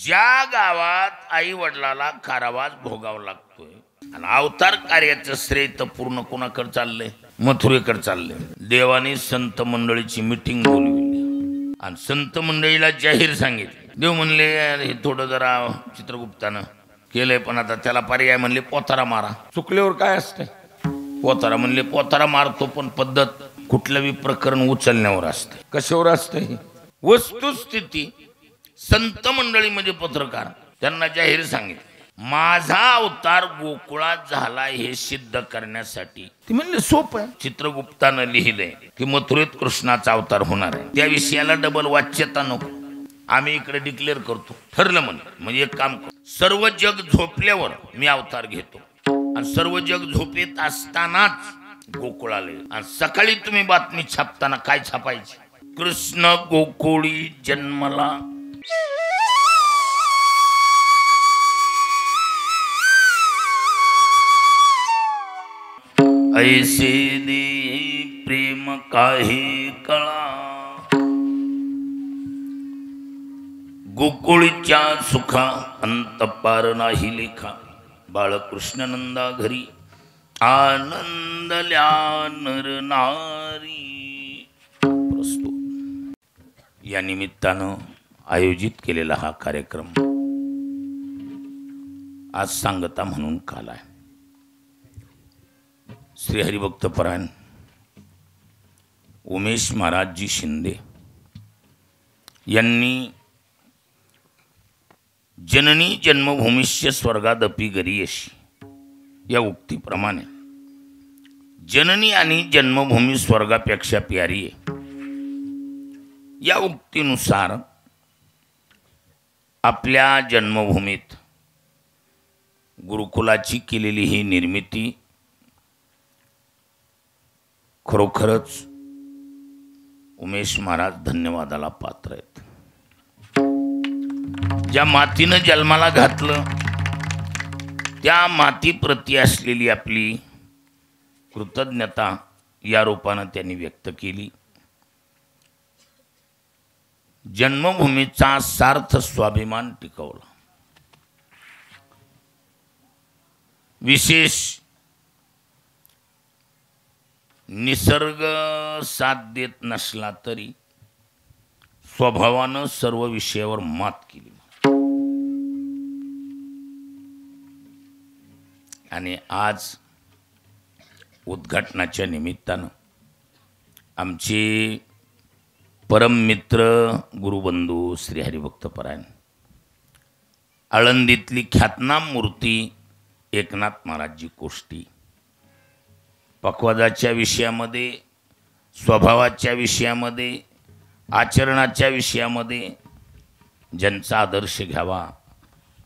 ज्या गावात आई वडिलाला कारावास भोगावा लागतोय आणि अवतार कार्याचं श्रेय तर पूर्ण कोणाकडे चाललंय? मथुरेकडे चाललंय. देवाने संत मंडळीची मीटिंग बोलवली आणि संत मंडळीला जाहीर सांगितले. देव म्हणले हे थोडं जरा चित्रगुप्तानं केलंय, पण आता त्याला पर्याय म्हणले पोतारा मारा. चुकल्यावर काय असतंय? पोतारा म्हणले पोतारा मारतो, पण पद्धत कुठलंही प्रकरण उचलण्यावर असते. कशावर असते? वस्तुस्थिती. संत मंडळीमध्ये पत्रकार त्यांना जाहीर सांगितले माझा अवतार गोकुळात झाला हे सिद्ध करण्यासाठी. ती म्हणले सोपं आहे. चित्रगुप्तानं लिहिलंय की मथुरेत कृष्णाचा अवतार होणार आहे. त्या विषयाला डबल वाच्यता नको, आम्ही इकडे डिक्लेअर करतो. ठरलं म्हणजे एक काम कर, सर्व जग झोपल्यावर मी अवतार घेतो आणि सर्व जग झोपेत असतानाच गोकुळाला येईल. आणि सकाळी तुम्ही बातमी छापताना काय छापायची? कृष्ण गोकुळी जन्मला. ऐसे दे प्रेम काही कळा, गोकुळच्या सुखा अंत पार नाही लेखा. बाळकृष्णनंदा घरी आनंदल्या नर नारी. प्रस्तुत या निमित्तानं आयोजित केलेला हा कार्यक्रम आज सांगता म्हणून काल आहे. श्री हरिभक्त परायण उमेश महाराजजी शिंदे यांनी जननी जन्मभूमीश्च स्वर्गादपि गरीयसी या उक्तीप्रमाणे जननी आणि जन्मभूमी स्वर्गापेक्षा प्यारी आहे या उक्तीनुसार आपल्या जन्मभूमीत गुरुकुलाची केलेली ही निर्मिती खरोखरच उमेश महाराज धन्यवादाला पात्र आहेत. ज्या मातीनं जन्माला घातलं त्या मातीप्रती असलेली आपली कृतज्ञता या रूपानं त्यांनी व्यक्त केली. जन्मभूमीचा सार्थ स्वाभिमान टिकवला. विशेष निसर्ग साथ देत नसला तरी स्वभावानं सर्व विषयावर मात केली. आणि आज उद्घाटनाच्या निमित्तानं आमचे परम मित्र गुरुबंधू श्री हरिभक्त परायण आळंदीतली ख्यातनाम मूर्ती एकनाथ महाराजजी कोष्टी पक्वादाच्या विषयामध्ये, स्वभावाच्या विषयामध्ये, आचरणाच्या विषयामध्ये ज्यांचा आदर्श घ्यावा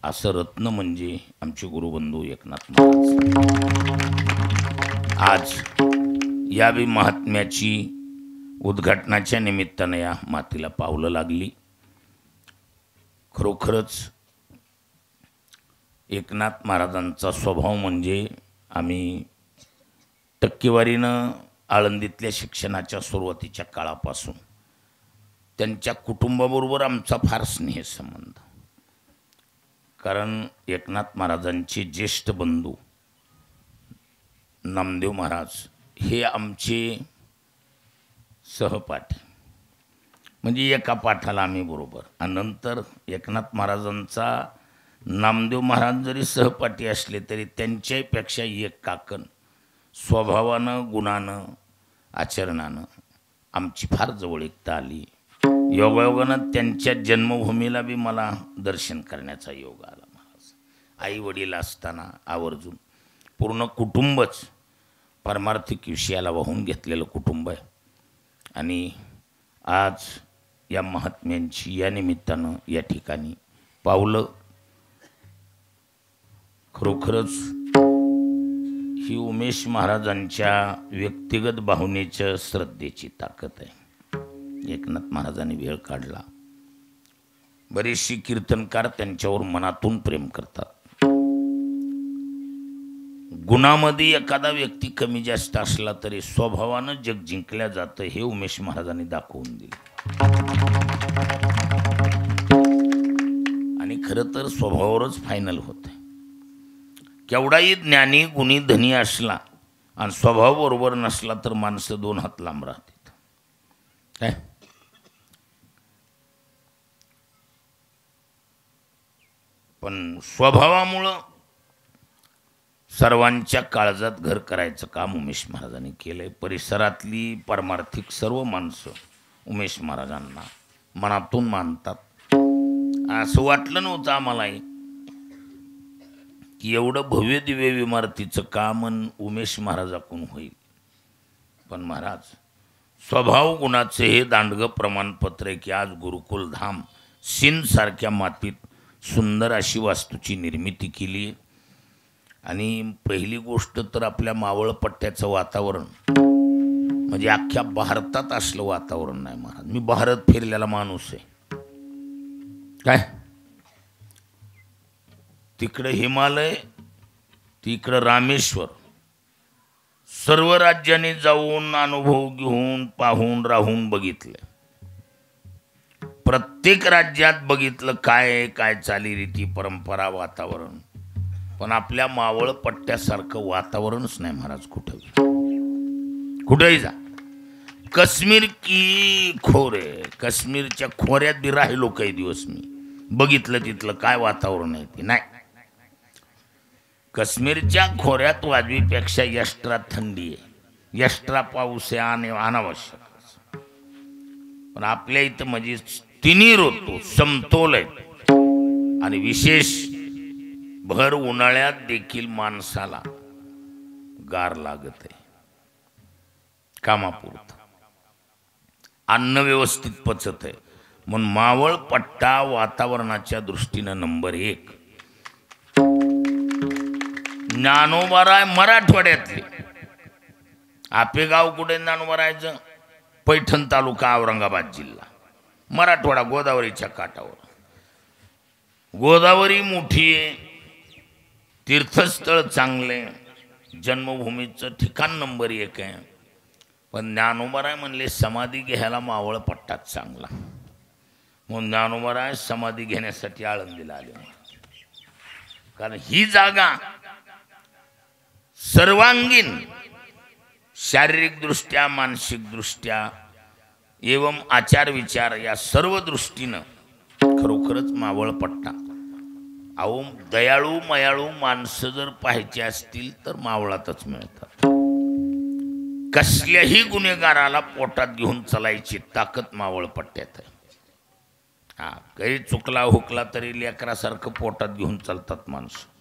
असं रत्न म्हणजे आमचे गुरुबंधू एकनाथ महाराज. आज या बी महात्म्याची उद्घाटनाच्या निमित्तानं या मातीला पावलं लागली. खरोखरच एकनाथ महाराजांचा स्वभाव म्हणजे आम्ही टक्केवारीनं आळंदीतल्या शिक्षणाच्या सुरुवातीच्या काळापासून त्यांच्या कुटुंबाबरोबर आमचा फार स्नेहसंबंध. कारण एकनाथ महाराजांचे ज्येष्ठ बंधू नामदेव महाराज हे आमचे सहपाठी, म्हणजे एका पाठाला आम्ही बरोबर. आणि नंतर एकनाथ महाराजांचा नामदेव महाराज जरी सहपाठी असले तरी त्यांच्यापेक्षा एक काकण स्वभावानं, गुणानं, आचरणानं आमची फार जवळीकता आली. योगायोगानं त्यांच्या जन्मभूमीला बी मला दर्शन करण्याचा योग आला. महाराज आई वडील असताना आवर्जून पूर्ण कुटुंबच पारमार्थिक विषयाला वाहून घेतलेलं कुटुंब आहे. आणि आज या महात्म्यांची या निमित्तानं या ठिकाणी पावलं खरोखरच ही उमेश महाराजांच्या व्यक्तिगत भावनेच्या श्रद्धेची ताकद आहे. एकनाथ महाराजांनी वेळ काढला. बरेचसे कीर्तनकार त्यांच्यावर मनातून प्रेम करतात. गुणामध्ये एखादा व्यक्ती कमी जास्त असला तरी स्वभावानं जग जिंकल्या जातं हे उमेश महाराजांनी दाखवून दिले. आणि खरं तर स्वभावावरच फायनल होते. केवढाही ज्ञानी गुणी धनी असला आणि स्वभाव बरोबर नसला तर माणसं दोन हात लांब राहतात. काय पण स्वभावामुळं सर्वांच्या काळजात घर करायचं काम उमेश महाराजांनी केलंय. परिसरातली परमार्थिक सर्व माणसं उमेश महाराजांना मनातून मानतात. असं वाटलं नव्हतं आम्हालाही की एवढं भव्य दिव्य इमारतीचं काम उमेश महाराजाकडून होईल. पण महाराज स्वभाव गुणाचे हे दांडगं प्रमाणपत्र आहे की आज गुरुकुल धाम सिंध सारख्या मातीत सुंदर अशी वास्तूची निर्मिती केली. आणि पहिली गोष्ट तर आपल्या मावळ पट्ट्याचं वातावरण म्हणजे अख्ख्या भारतात असलं वातावरण नाही महाराज. मी भारत फिरलेला माणूस आहे. काय तिकडे हिमालय, तिकडं रामेश्वर, सर्व राज्यांनी जाऊन अनुभव घेऊन पाहून राहून बघितले. प्रत्येक राज्यात बघितलं काय काय चालीरीती परंपरा वातावरण. पण आपल्या मावळ पट्ट्यासारखं वातावरणच नाही महाराज. कुठेही जा. काश्मीर की खोरे, काश्मीरच्या खोऱ्यात बी राहिलो काही दिवस मी. बघितलं तिथलं काय वातावरण आहे ते नाही. काश्मीरच्या खोऱ्यात वाजवीपेक्षा एक्स्ट्रा थंडी आहे, एक्स्ट्रा पाऊस आहे आणि अनावश्यक. पण आपल्या इथं म्हणजे तिन्ही ऋतू समतोल आहेत. आणि विशेष भर उन्हाळ्यात देखील माणसाला गार लागत आहे. कामापुरतं अन्न व्यवस्थित पचत आहे. म्हणून मावळ पट्टा वातावरणाच्या दृष्टीनं नंबर 1. ज्ञानोबाराय मराठवाड्यातले. आपेगाव कुठे ज्ञानोबारायचं? पैठण तालुका औरंगाबाद जिल्हा, मराठवाडा, गोदावरीच्या काठावर. गोदावरी मोठी आहे, तीर्थस्थळ चांगले, जन्मभूमीचं ठिकाण नंबर 1 आहे. पण ज्ञानोबाराय म्हणले समाधी घ्यायला मावळ पट्टाच चांगला. म्हणून ज्ञानोबाराय समाधी घेण्यासाठी आळंदीला आले. कारण ही जागा सर्वांगीण शारीरिकदृष्ट्या मानसिकदृष्ट्या एवं आचार विचार या सर्व दृष्टीनं खरोखरच मावळ पट्टा. अहो दयाळू मयाळू माणसं जर पाहायची असतील तर मावळातच मिळतात. कसल्याही गुन्हेगाराला पोटात घेऊन चालायची ताकद मावळ पट्ट्यात आहे. हा काही चुकला हुकला तरी लेकरासारखं पोटात घेऊन चालतात माणसं.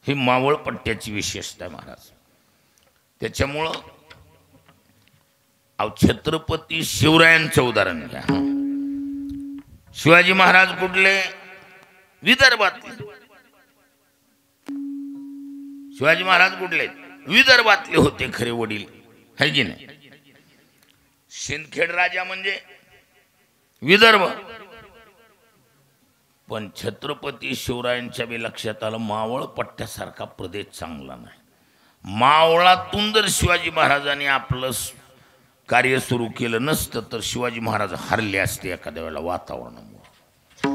ही मावळ पट्ट्याची विशेषता आहे महाराज. त्याच्यामुळं अहो छत्रपती शिवरायांचं उदाहरण घ्या. शिवाजी महाराज कुठले? विदर्भातले. शिवाजी महाराज कुठले? विदर्भातले होते खरे वडील, है की नाही? सिंदखेड राजा म्हणजे विदर्भ. पण छत्रपती शिवरायांच्या बी लक्षात आलं मावळ पट्ट्यासारखा प्रदेश चांगला नाही. मावळातून जर शिवाजी महाराजांनी आपलं कार्य सुरू केलं नसतं तर शिवाजी महाराज हरले असते एखाद्या वेळेला वातावरणामुळे.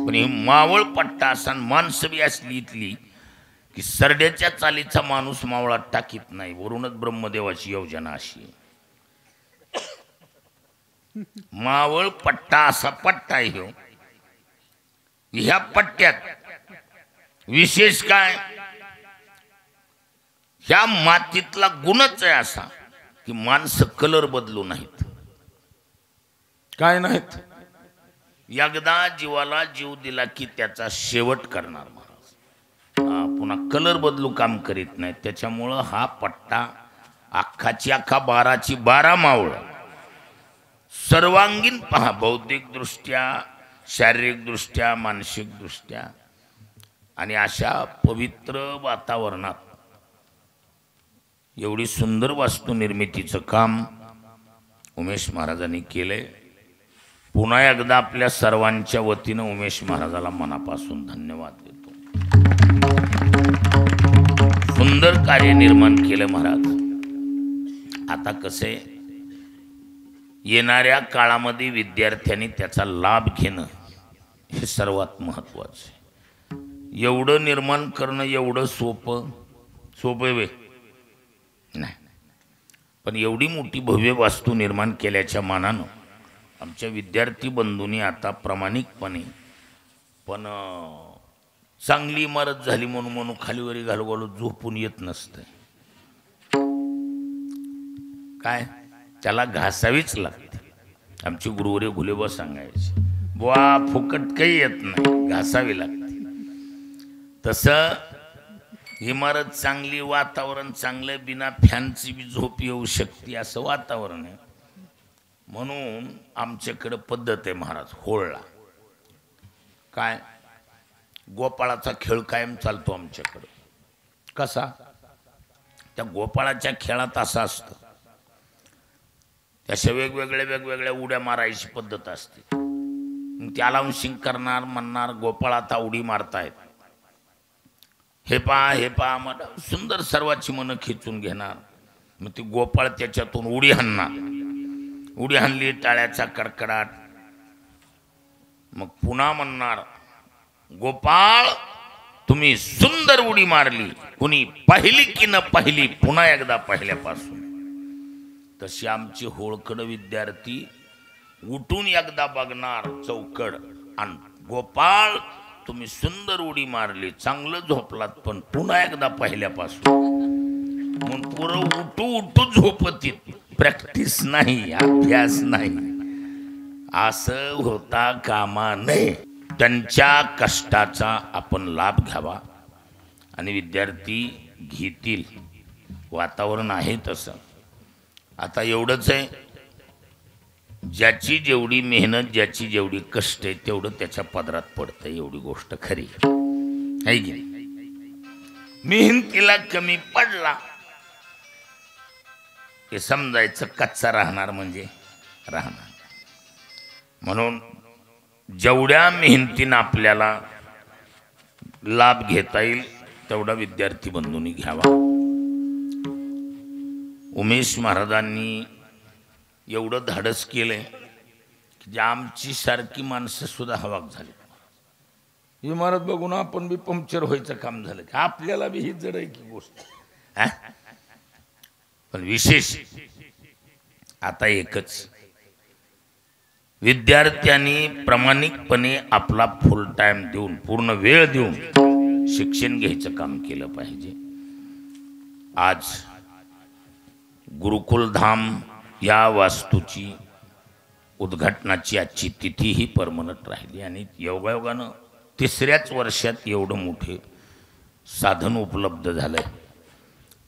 पण ही मावळ पट्टा असा माणसं बी असली इथली की सरड्याच्या चालीचा माणूस मावळात टाकीत नाही. वरूनच ब्रह्मदेवाची योजना अशी. मावळ पट्टा असा पट्टा आहे. ह्या पट्ट्यात विशेष काय? ह्या मातीतला गुणच आहे असा की माणसं कलर बदलू नाहीत. काय नाहीत? एकदा जीवाला जीव दिला की त्याचा शेवट करणार महाराज. पुन्हा कलर बदलू काम करीत नाहीत. त्याच्यामुळं हा पट्टा अख्खाची अख्खा 12ची 12 मावळ सर्वांगीण पहा. बौद्धिकदृष्ट्या, शारीरिकदृष्ट्या, मानसिकदृष्ट्या आणि अशा पवित्र वातावरणात एवढी सुंदर वास्तू निर्मितीचं काम उमेश महाराजांनी केलंय. पुन्हा एकदा आपल्या सर्वांच्या वतीनं उमेश महाराजाला मनापासून धन्यवाद देतो. सुंदर कार्य निर्माण केलं महाराज. आता कसे येणाऱ्या काळामध्ये विद्यार्थ्यांनी त्याचा लाभ घेणं हे सर्वात महत्त्वाचं आहे. एवढं निर्माण करणं एवढं सोपं आहे वे नाही. पण एवढी मोठी भव्य वास्तू निर्माण केल्याच्या मानानं आमच्या विद्यार्थी बंधूंनी आता प्रामाणिकपणे पण चांगली इमारत झाली म्हणून खालीवरी घालू झोपून येत नसतं. काय त्याला घासावीच लागते. आमचे गुरुवरे घुलेबा सांगायचे, बुवा फुकट काही येत नाही, घासावी लागते. तसं इमारत चांगली, वातावरण चांगलं, बिना फॅनची बी झोप येऊ शकते असं वातावरण आहे. म्हणून आमच्याकडे पद्धत आहे महाराज होळला. काय गोपाळाचा खेळ कायम चालतो आमच्याकडं. कसा? त्या गोपाळाच्या खेळात असा असतं, त्याच्या वेगवेगळ्या उड्या मारायची पद्धत असते. त्याला अलाउन्सिंग करणार, म्हणणार गोपाळ आता उडी मारतायत, हे पा मला सुंदर सर्वाची मनं खेचून घेणार. मग ती गोपाळ त्याच्यातून उडी हाणणार. उडी हाणली, टाळ्याचा कडकडाट. मग पुन्हा म्हणणार, गोपाळ तुम्ही सुंदर उडी मारली, कुणी पाहिली की न पाहिली, पुन्हा एकदा पहिल्यापासून. तशी आमची होळकड विद्यार्थी उठून एकदा बघणार चौकड, आणि गोपाळ तुम्ही सुंदर उडी मारली, चांगलं झोपलात, पण पुन्हा एकदा पहिल्यापासून. म्हणून पुरं उठू झोपतीत. प्रॅक्टिस नाही, अभ्यास नाही, असं होता कामा नये. त्यांच्या कष्टाचा आपण लाभ घ्यावा आणि विद्यार्थी घेतील. वातावरण आहे तसं. आता एवढंच आहे, ज्याची जेवढी मेहनत, ज्याची जेवढी कष्ट आहे तेवढं त्याच्या पदरात पडतं, एवढी गोष्ट खरी आहे की नाही. मेहनतीला कमी पडला हे समजायचं कच्चा राहणार म्हणजे राहणार. म्हणून जेवढ्या मेहनतीनं आपल्याला लाभ घेता येईल तेवढा विद्यार्थी बंधूंनी घ्यावा. उमेश महाराजांनी एवढं धाडस केलंय की आमची सारखी माणसं सुद्धा हवाक झाली. इमारत बघून आपण बी पंक्चर व्हायचं काम झालं की आपल्याला बी ही जड आहे की गोष्ट. पण विशेष आता एकच, विद्यार्थ्यांनी प्रामाणिकपणे आपला फुल टाइम देऊन, पूर्ण वेळ देऊन शिक्षण घ्यायचं काम केलं पाहिजे. आज गुरुकुलधाम या वास्तूची उद्घाटनाची आजची तिथी ही परमनंट राहिली आणि योगायोगानं तिसऱ्याच वर्षात एवढं मोठे साधन उपलब्ध झालंय.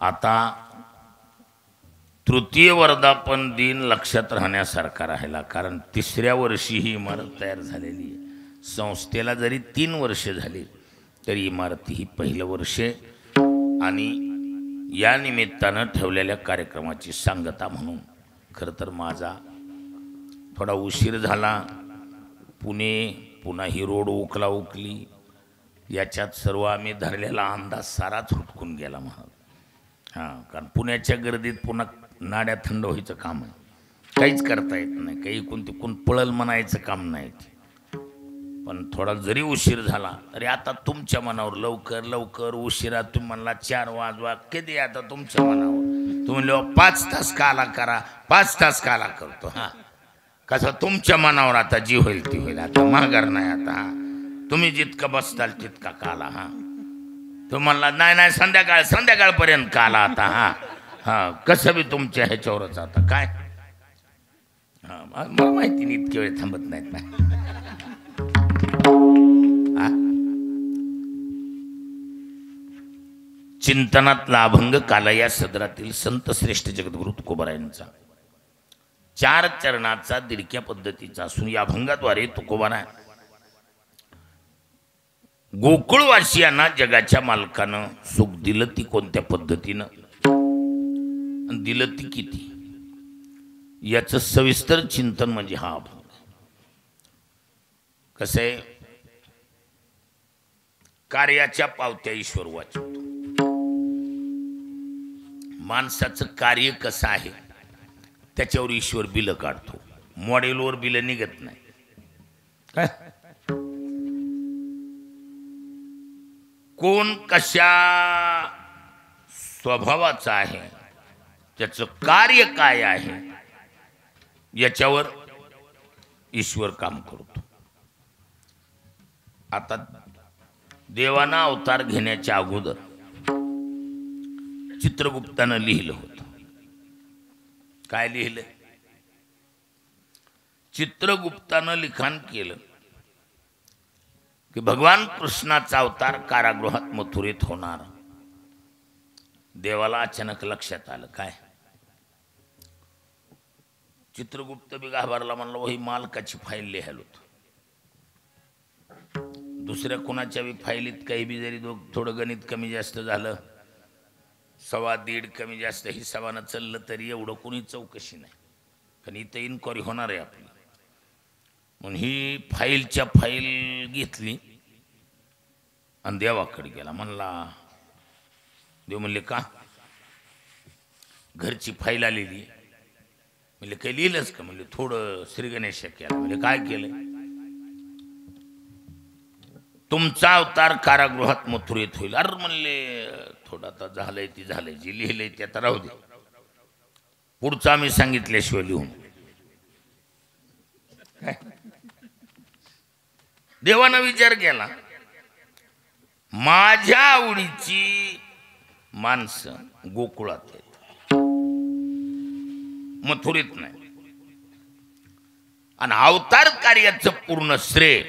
आता तृतीय वर्धापन दिन लक्षात राहण्यासारखा राहिला, कारण तिसऱ्या वर्षी ही इमारत तयार झालेली आहे. संस्थेला जरी 3 वर्ष झाली तरी इमारत ही पहिलं वर्ष. आणि या निमित्तानं ठेवलेल्या कार्यक्रमाची सांगता म्हणून खरं तर माझा थोडा उशीर झाला. पुन्हा ही रोड उकली, याच्यात सर्व आम्ही धरलेला अंदाज साराच हुटकून गेला म्हणून. कारण पुण्याच्या गर्दीत पुन्हा नाड्या थंड व्हायचं काम आहे, काहीच करता येत नाही, काही कोण पळल म्हणायचं काम नाही. पण थोडा जरी उशीर झाला तरी आता तुमच्या मनावर, लवकर उशिरा तुम्ही म्हणला 4 वाजवा, कधी आता तुमच्या मनावर. तुम्ही 5 तास काला करा, 5 तास काला करतो. कसं तुमच्या मनावर, आता जी होईल ती होईल, आता माघार नाही. आता तुम्ही जितकं बसताल तितका काला. तुम्ही म्हणला नाही संध्याकाळपर्यंत काला. आता कसं बी तुमच्या ह्याच्यावरच. आता काय मला माहिती नाही, इतके वेळ थांबत नाहीत ना. चिंतनातला अभंग काला या सदरातील संत श्रेष्ठ जगद्गुरु तुकोबारायांचा 4 चरणाचा दिडक्या पद्धतीचा असून या अभंगाद्वारे तुकोबारा गोकुळवासियांना जगाच्या मालकानं सुख दिलं ती कोणत्या पद्धतीनं, दिलं ती किती, याचं सविस्तर चिंतन म्हणजे हा अभंग. कसं आहे, कार्याच्या पावत्या ईश्वर वाचवतो. माणसाचं कार्य कसं आहे त्याच्यावर ईश्वर बिल काढतो. मॉडेलवर बिल निघत नाही. काय कोण कशा स्वभावाचा आहे, त्याचं कार्य काय आहे, याच्यावर ईश्वर काम करतो. आता देवाना अवतार घेण्याच्या अगोदर चित्रगुप्तानं लिहिलं होतं. काय लिहिलं? चित्रगुप्तानं लिखाण केलं की भगवान कृष्णाचा अवतार कारागृहात मथुरेत होणार. देवाला अचानक लक्षात आलं. काय? चित्रगुप्त बी घाबरला. म्हणलं वही मालकाची फाईल लिहायला होत. दुसऱ्या कोणाच्या बी फाईलीत काही बी जरी थोडं गणित कमी जास्त झालं, 1.25 कमी जास्त हिसाबानं चाललं तरी एवढं कोणी चौकशी नाही. पण इथं इन्क्वायरी होणार आहे आपली. म्हणून ही फाईलच्या फाईल घेतली आणि देवाकडे गेला. म्हणला, देव म्हणले का? घरची फाईल आलेली. म्हणले काही लिहिलंच का? म्हणले थोडं श्री गणेश केलं. म्हणजे काय केलं? तुमचा अवतार कारागृहात मथुरेत होईल. अरे म्हणले थोडं आता झालंय ती झालंय, जी लिहिलंय ते आता राहू दे, पुढचं आम्ही सांगितल्याशिवाय लिहून. देवानं विचार केला, माझ्या आवडीची माणसं गोकुळात आहेत, मथुरेत नाही. आणि अवतार कार्याचं पूर्ण श्रेय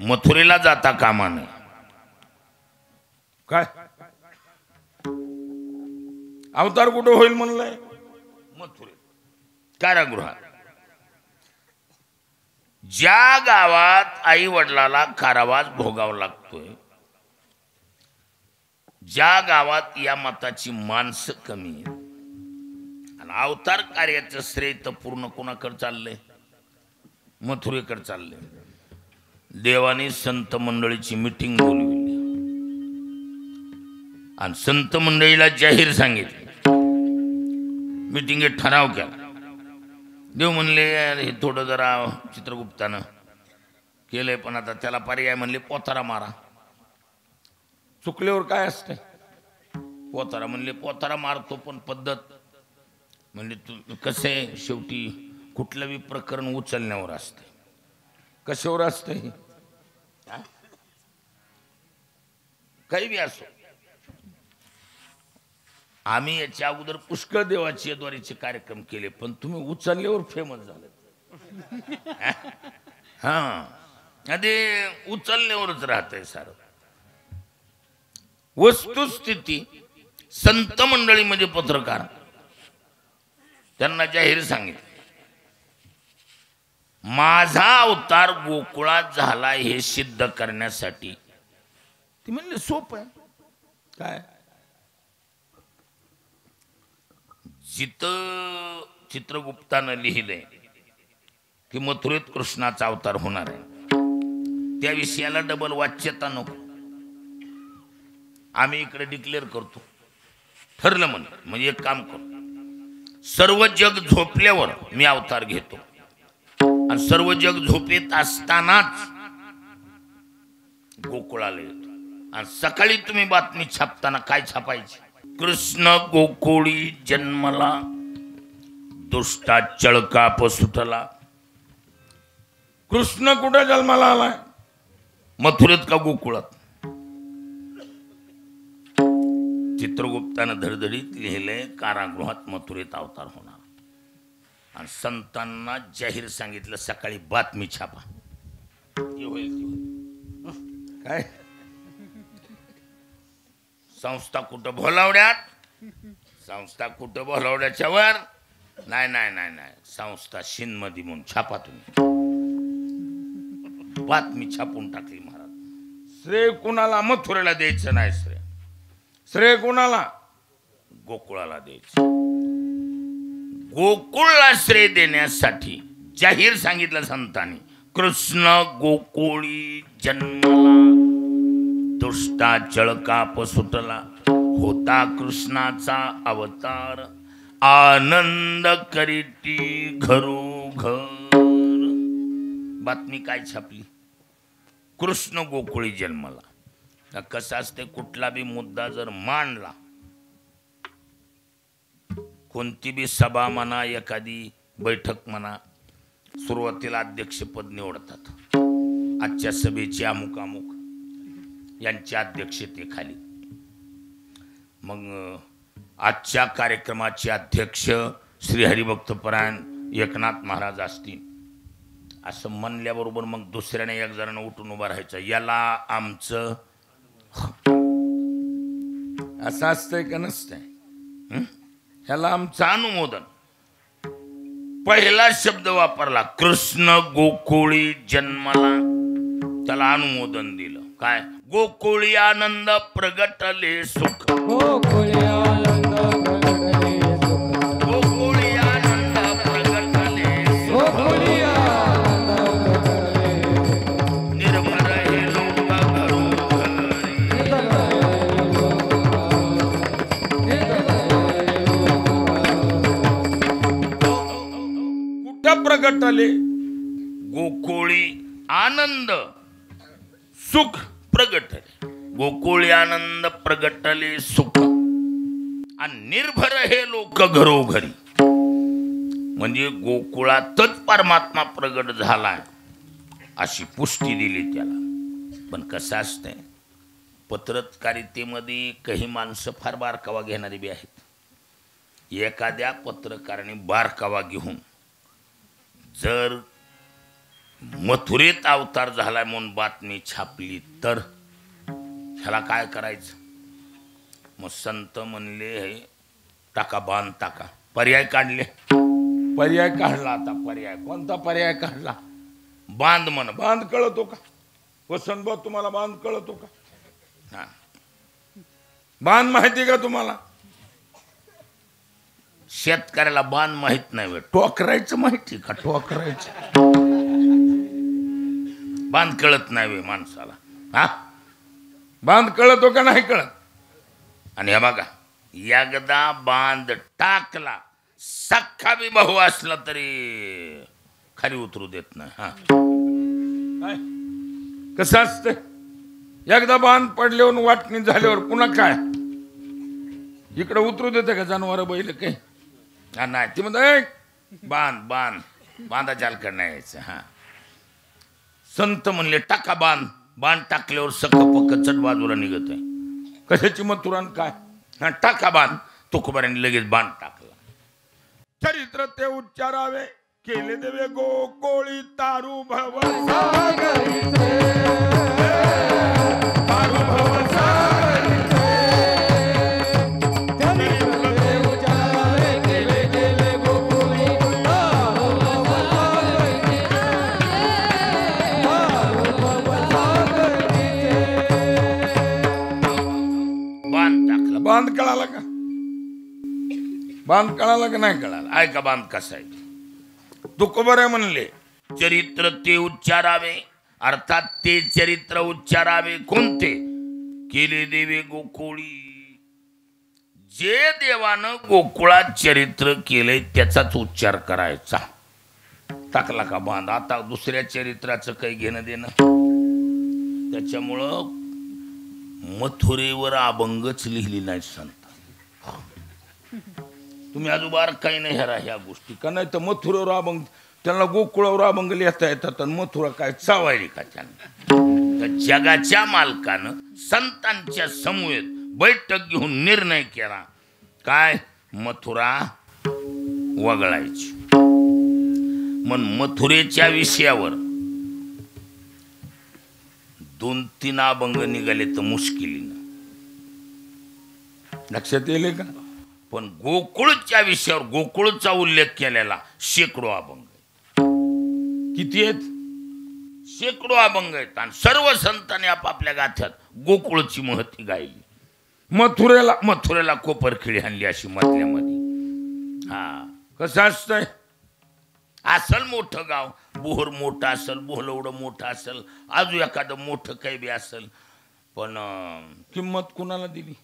मथुरेला जाता कामा नये. काय अवतार कुठं होईल म्हणलंय? मथुरेत, कारागृहात. ज्या गावात आई वडिलाला कारावास भोगावा लागतोय, ज्या गावात या मताची माणसं कमी आहेत, आणि अवतार कार्याचं श्रेय तर पूर्ण कोणाकडे चाललंय? मथुरेकडे चाललंय. देवाने संत मंडळीची मीटिंग बोलवली आणि संत मंडळीला जाहीर सांगितले. मीटिंगेत ठराव केला. देव म्हणले हे थोडं जरा चित्रगुप्तानं केलंय, पण आता त्याला पर्याय म्हणले पोतारा मारा. चुकल्यावर काय असतंय? पोतारा. म्हणले पोतारा मारतो, पण पद्धत म्हणजे तू कसं आहे, शेवटी कुठलं बी प्रकरण उचलण्यावर असते. कशावर असतंय? काही बी असो. आम्ही याच्या अगोदर पुष्कळ देवाची द्वारीचे कार्यक्रम केले, पण तुम्ही उचलल्यावर फेमस झाले. हा, आधी उचलण्यावरच राहतंय सारं. वस्तुस्थिती संत मंडळी म्हणजे पत्रकार, त्यांना जाहीर सांगितलं, माझा अवतार गोकुळात झाला हे सिद्ध करण्यासाठी. ती म्हणले सोपं आहे. काय? जिथं चित्रगुप्तानं लिहिलंय की मथुरेत कृष्णाचा अवतार होणार आहे, त्या विषयाला डबल वाच्यता नको. आम्ही इकडे डिक्लेअर करतो, ठरलं म्हणजे एक काम करतो, सर्व जग झोपल्यावर मी अवतार घेतो, आणि सर्व जग झोपेत असतानाच गोकुळाला येतो. आणि सकाळी तुम्ही बातमी छापताना काय छापायची? कृष्ण गोकुळी जन्मला, दुष्टा चळकाप सुटला. कृष्ण कुठे जन्माला आलाय? मथुरेत का गोकुळात? चित्रगुप्तानं धडधडीत लिहिलंय कारागृहात मथुरेत अवतार होणार. आणि संतांना जाहीर सांगितलं सकाळी बातमी छापा. काय संस्था कुठं भोलावड्यात? संस्था कुठं भोलावड्याच्या वर? नाही नाही नाही नाही, संस्था शिंदमध्ये म्हणून छापा. तुम्ही बातमी छापून टाकली महाराज. श्रेय कुणाला? मथुरेला द्यायचं नाही. श्रेय कुणाला? गोकुळाला द्यायचं. गोकुळला श्रेय देण्यासाठी जाहीर सांगितलं संतांनी, कृष्ण गोकुळी जन्मला, दुष्टा चळकाप सुटला, होता कृष्णाचा अवतार, आनंद करीती घरोघर. बातमी काय छापली? कृष्ण गोकुळी जन्मला, कसं असते, कुठला बी मुद्दा जर मांडला, कोणती बी सभा म्हणा, एखादी बैठक म्हणा, सुरुवातीला अध्यक्षपद निवडतात. आजच्या सभेचे अमुक अमुक यांच्या अध्यक्षतेखाली. मग आजच्या कार्यक्रमाचे अध्यक्ष श्री हरिभक्तपरायण एकनाथ महाराज असतील असं म्हणल्याबरोबर मग दुसऱ्याने एक जणांना उठून उभा राहायचं, याला आमचं. असं असतंय का नसतंय? ह्याला आमचं अनुमोदन. पहिला शब्द वापरला, कृष्ण गोकुळी जन्माला, त्याला अनुमोदन दिलं. काय? गोकुळी आनंद प्रगटले सुख. गोकुळी आनंद प्रगटले सुख. गोकुळी आनंद प्रगटले सुख. गोकुळी आनंद प्रगटले. निर्भर हे लोक घरोघरी. कुठं प्रगटले? गोकुळी आनंद सुख प्रगटले. गोकुळी आनंद प्रगटले सुख. आणि निर्भर हे लोक घरोघरी, म्हणजे गोकुळातच परमात्मा प्रगट झालाय अशी पुष्टी दिली त्याला. पण कसं असतंय, पत्रकारितेमध्ये काही माणसं फार बारकावा घेणारी बी आहेत. एखाद्या पत्रकाराने बारकावा घेऊन जर मथुरेत अवतार झालाय म्हणून बातमी छापली तर ह्याला काय करायचं? मग संत म्हणले, हे टाका, बांध टाका. पर्याय काढले. पर्याय काढला. आता पर्याय कोणता पर्याय काढला? बांध म्हण. बांध कळतो का वसंतभाऊ तुम्हाला? बांध कळतो का? हा, बांध माहिती का तुम्हाला? शेतकऱ्याला बांध माहित नाही. टोकरायचं माहिती का? टोकरायचं बांध कळत नाही वे माणसाला. हा, बांध कळतो का नाही कळत? आणि हे बघा, एकदा बांध टाकला, सख्खा बी भाऊ असला तरी खाली उतरू देत नाही. हा, कसं असतं, एकदा बांध पडल्यावर वाटणी झाल्यावर पुन्हा काय इकडे उतरू देते का जनावर बैल काही? हा नाही, ती म्हणत बांध बांध, बांधाच्या अलीकडे नाही यायचं. हा, संत म्हणले टाका बांध. बांध टाकल्यावर सख पक्क चट बाजूला निघत आहे. कशाची मथुरान काय? हा, टाका बांध. तुकोबारांनी लगेच बांध टाकला. चरित्र ते उच्चारावे, केले देवे गोकुळी तारू भव सागरीचे. तारू भव सागरीचे. चरित्र ते उच्चारावे, केले गोकुळी तारू भव सागरीचे. तारू भव सागरीचे. बांध टाकला. बांध कळाला का? बांध कळाला का नाही कळाला? ऐका बांध कसा आहे. तुकोबारे म्हणले, चरित्र ते उच्चारावे, अर्थात ते चरित्र उच्चारावे कोणते? केले देवे गोकुळी. जे देवानं गोकुळात चरित्र केलंय त्याचाच उच्चार करायचा. टाकला का बांध. आता दुसऱ्या चरित्राचं काही घेणं देणं. त्याच्यामुळं मथुरेवर अभंगच लिहिली नाही संत. तुम्ही आजूबार काही नाही ह्या ह्या गोष्टी का? नाही तर मथुरेवर अभंग, त्यांना गोकुळावर अभंग लिहिता येतात आणि मथुरा काय चावायली का त्यांना? तर जगाच्या मालकानं संतांच्या समूहेत बैठक घेऊन निर्णय केला, काय? मथुरा वगळायची. मग मथुरेच्या विषयावर 2-3 अभंग निघाले तर मुश्किलीनं. लक्षात येईल का? पण गोकुळच्या विषयावर गोकुळचा उल्लेख केलेला शेकडो अभंग. किती आहेत? शेकडो अभंग आहेत. आणि सर्व संतांनी आपापल्या गाथ्यात गोकुळची महती गायली. मथुरेला कोपरखिळी आणली अशी मधल्यामध्ये. हा, कसं असतंय, असल मोठं गाव, बोहर मोठं असल, बोहलवडं मोठं असल, अजून एखादं मोठं काही बी असल, पण किंमत कुणाला दिली?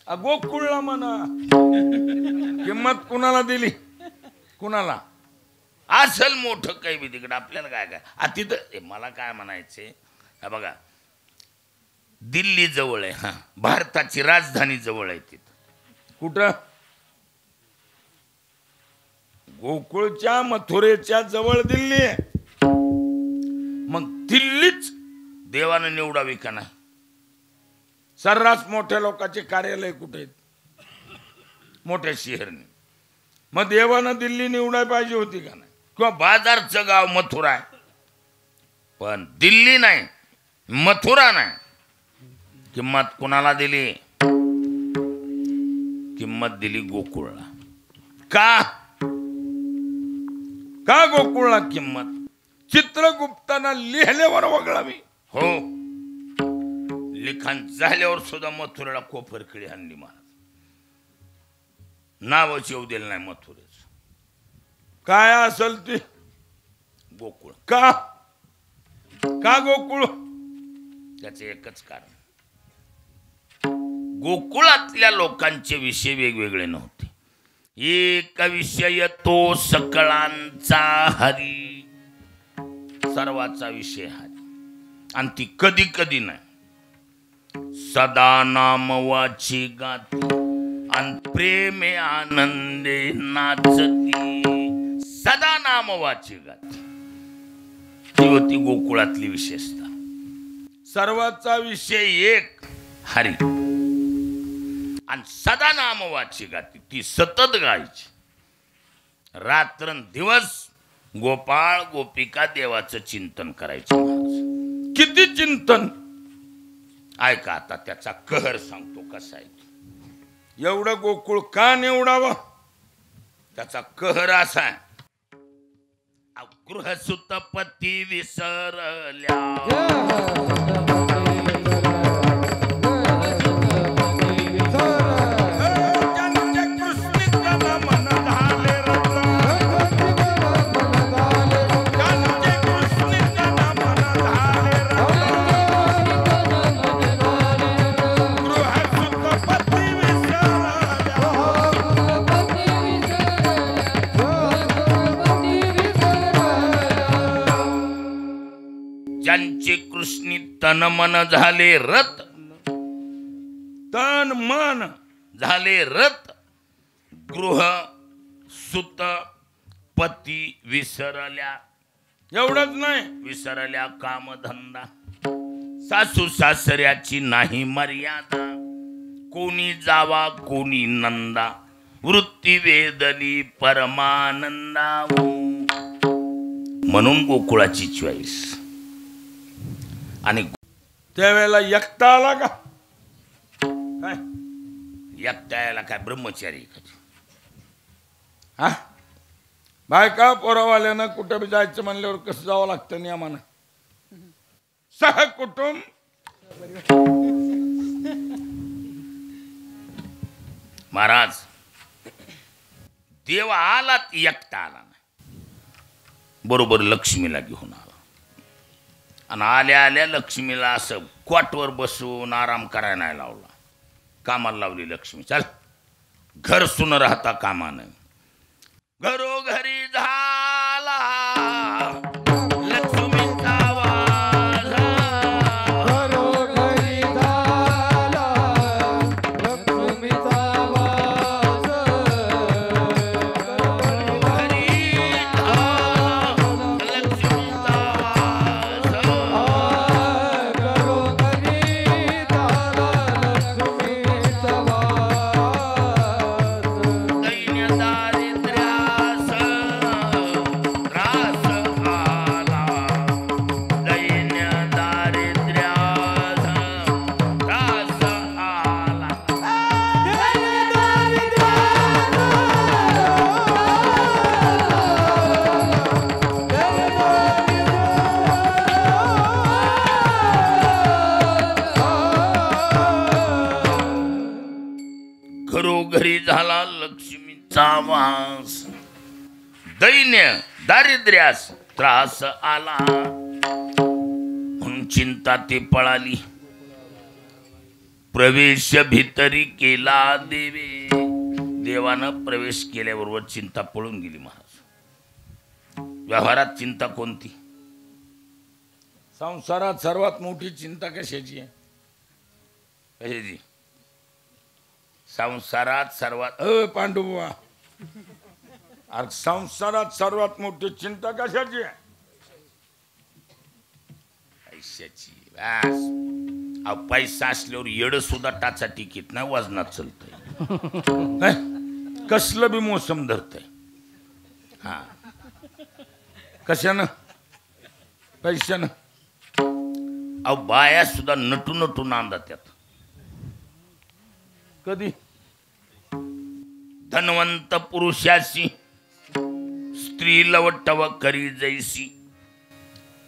गोकुळला म्हणा. किंमत कुणाला दिली? कुणाला? असल मोठं काही बी तिकडं आपल्याला काय काय. तिथं मला काय म्हणायचे, बघा, दिल्ली जवळ आहे. हा, भारताची राजधानी जवळ आहे तिथं. कुठं? गोकुळच्या मथुरेच्या जवळ दिल्ली आहे. मग दिल्लीच देवानं निवडावी का नाही? सर्रास मोठ्या लोकांचे कार्यालय कुठे आहेत? मोठ्या शहरने. मग देवानं दिल्ली निवडाय पाहिजे होती का नाही? किंवा बाजारचं गाव मथुरा आहे, पण दिल्ली नाही, मथुरा नाही. किंमत कुणाला दिली? किंमत दिली गोकुळला. का का गोकुळला किंमत? चित्रगुप्तानं लिहिल्यावर वगळावी. हो, लिखाण झाल्यावर सुद्धा मथुरेला कोपरखिळी आणली महाराज. नावच येऊ दिलं नाही मथुरेच. काय असेल ते गोकुळ. का का गोकुळ? त्याचं एकच कारण, गोकुळातल्या लोकांचे विषय वेगवेगळे नव्हते. एक विषय तो सकळांचा हरी, सर्वाचा विषय हरी. आणि ती कधी कधी नाही, सदा नामवाची गाती आणि प्रेमे आनंदे नाचती. सदा नामवाची गाती ती होती गोकुळातली विशेषता. सर्वाचा विषय एक हरी आणि सदा नामवाची गाती ती सतत गायची. रात्रंदिवस गोपाळ गोपिका देवाचं चिंतन करायचं महाराज. किती चिंतन! ऐका आता त्याचा कहर सांगतो कसा आहे. एवढं गोकुळ का निवडावं? त्याचा कहर असा आहे, गृहसुत पती विसरल्या, ज्यांचे कृष्णी तन मन झाले रत, तन मन झाले रत, गृह सुत पती विसरल्या. एवढंच नाही, विसरल्या कामधंदा, सासू सासऱ्याची नाही मर्यादा, कोणी जावा कोणी नंदा, वृत्ती वेदनी परमानंदा. म्हणून गोकुळाची चॉईस. आणि त्यावेळेला एकटा आला का? काय एकटा यायला काय ब्रह्मचारी का? हा, बायका पोरावाल्यानं कुठं बी जायचं म्हणल्यावर कसं जावं लागतं नियमानं? सह कुटुंब. महाराज देव आला एकटा आला नाही, बरोबर लक्ष्मीला घेऊन आला. आणि आल्या आल्या लक्ष्मीला असं क्वाटवर बसून आराम करायला नाही लावला, कामाला लावली लक्ष्मी. चल, घर सुन राहता कामानं. घरोघरी झाला लक्ष्मीचा वास, घरोघरी झाला लक्ष्मीचा वास, घरी झाला लक्ष्मीचा वास, घरोघरी झाला लक्ष्मीचा वास. दैन्य दारिद्र्यास त्रास आला, दैन्य दारिद्र्यास त्रास आला. घरोघरी झाला लक्ष्मीचा वास, दैन्य दारिद्र्यास त्रास आला. म्हणून चिंता ते पळाली, प्रवेश भितरी केला देवे. देवानं प्रवेश केल्याबरोबर चिंता पळून गेली महाराज. व्यवहारात चिंता कोणती? संसारात सर्वात मोठी चिंता कशाची आहे? कशाची? संसारात सर्वात पांडुबुवा, अरे संसारात सर्वात मोठी चिंता कशाची आहे? पैशाची. बस. अहो, पैसा असल्यावर येड सुद्धा टाचा टिकीत नाही, वजनात चलतंय. कसलं बी मोसम धरतंय. हा, कशानं? पैशानं. अहो, बाया सुद्धा नटू नटू नांदा त्यात. कधी? धनवंत पुरुषाशी स्त्री लवटव करी जैसी,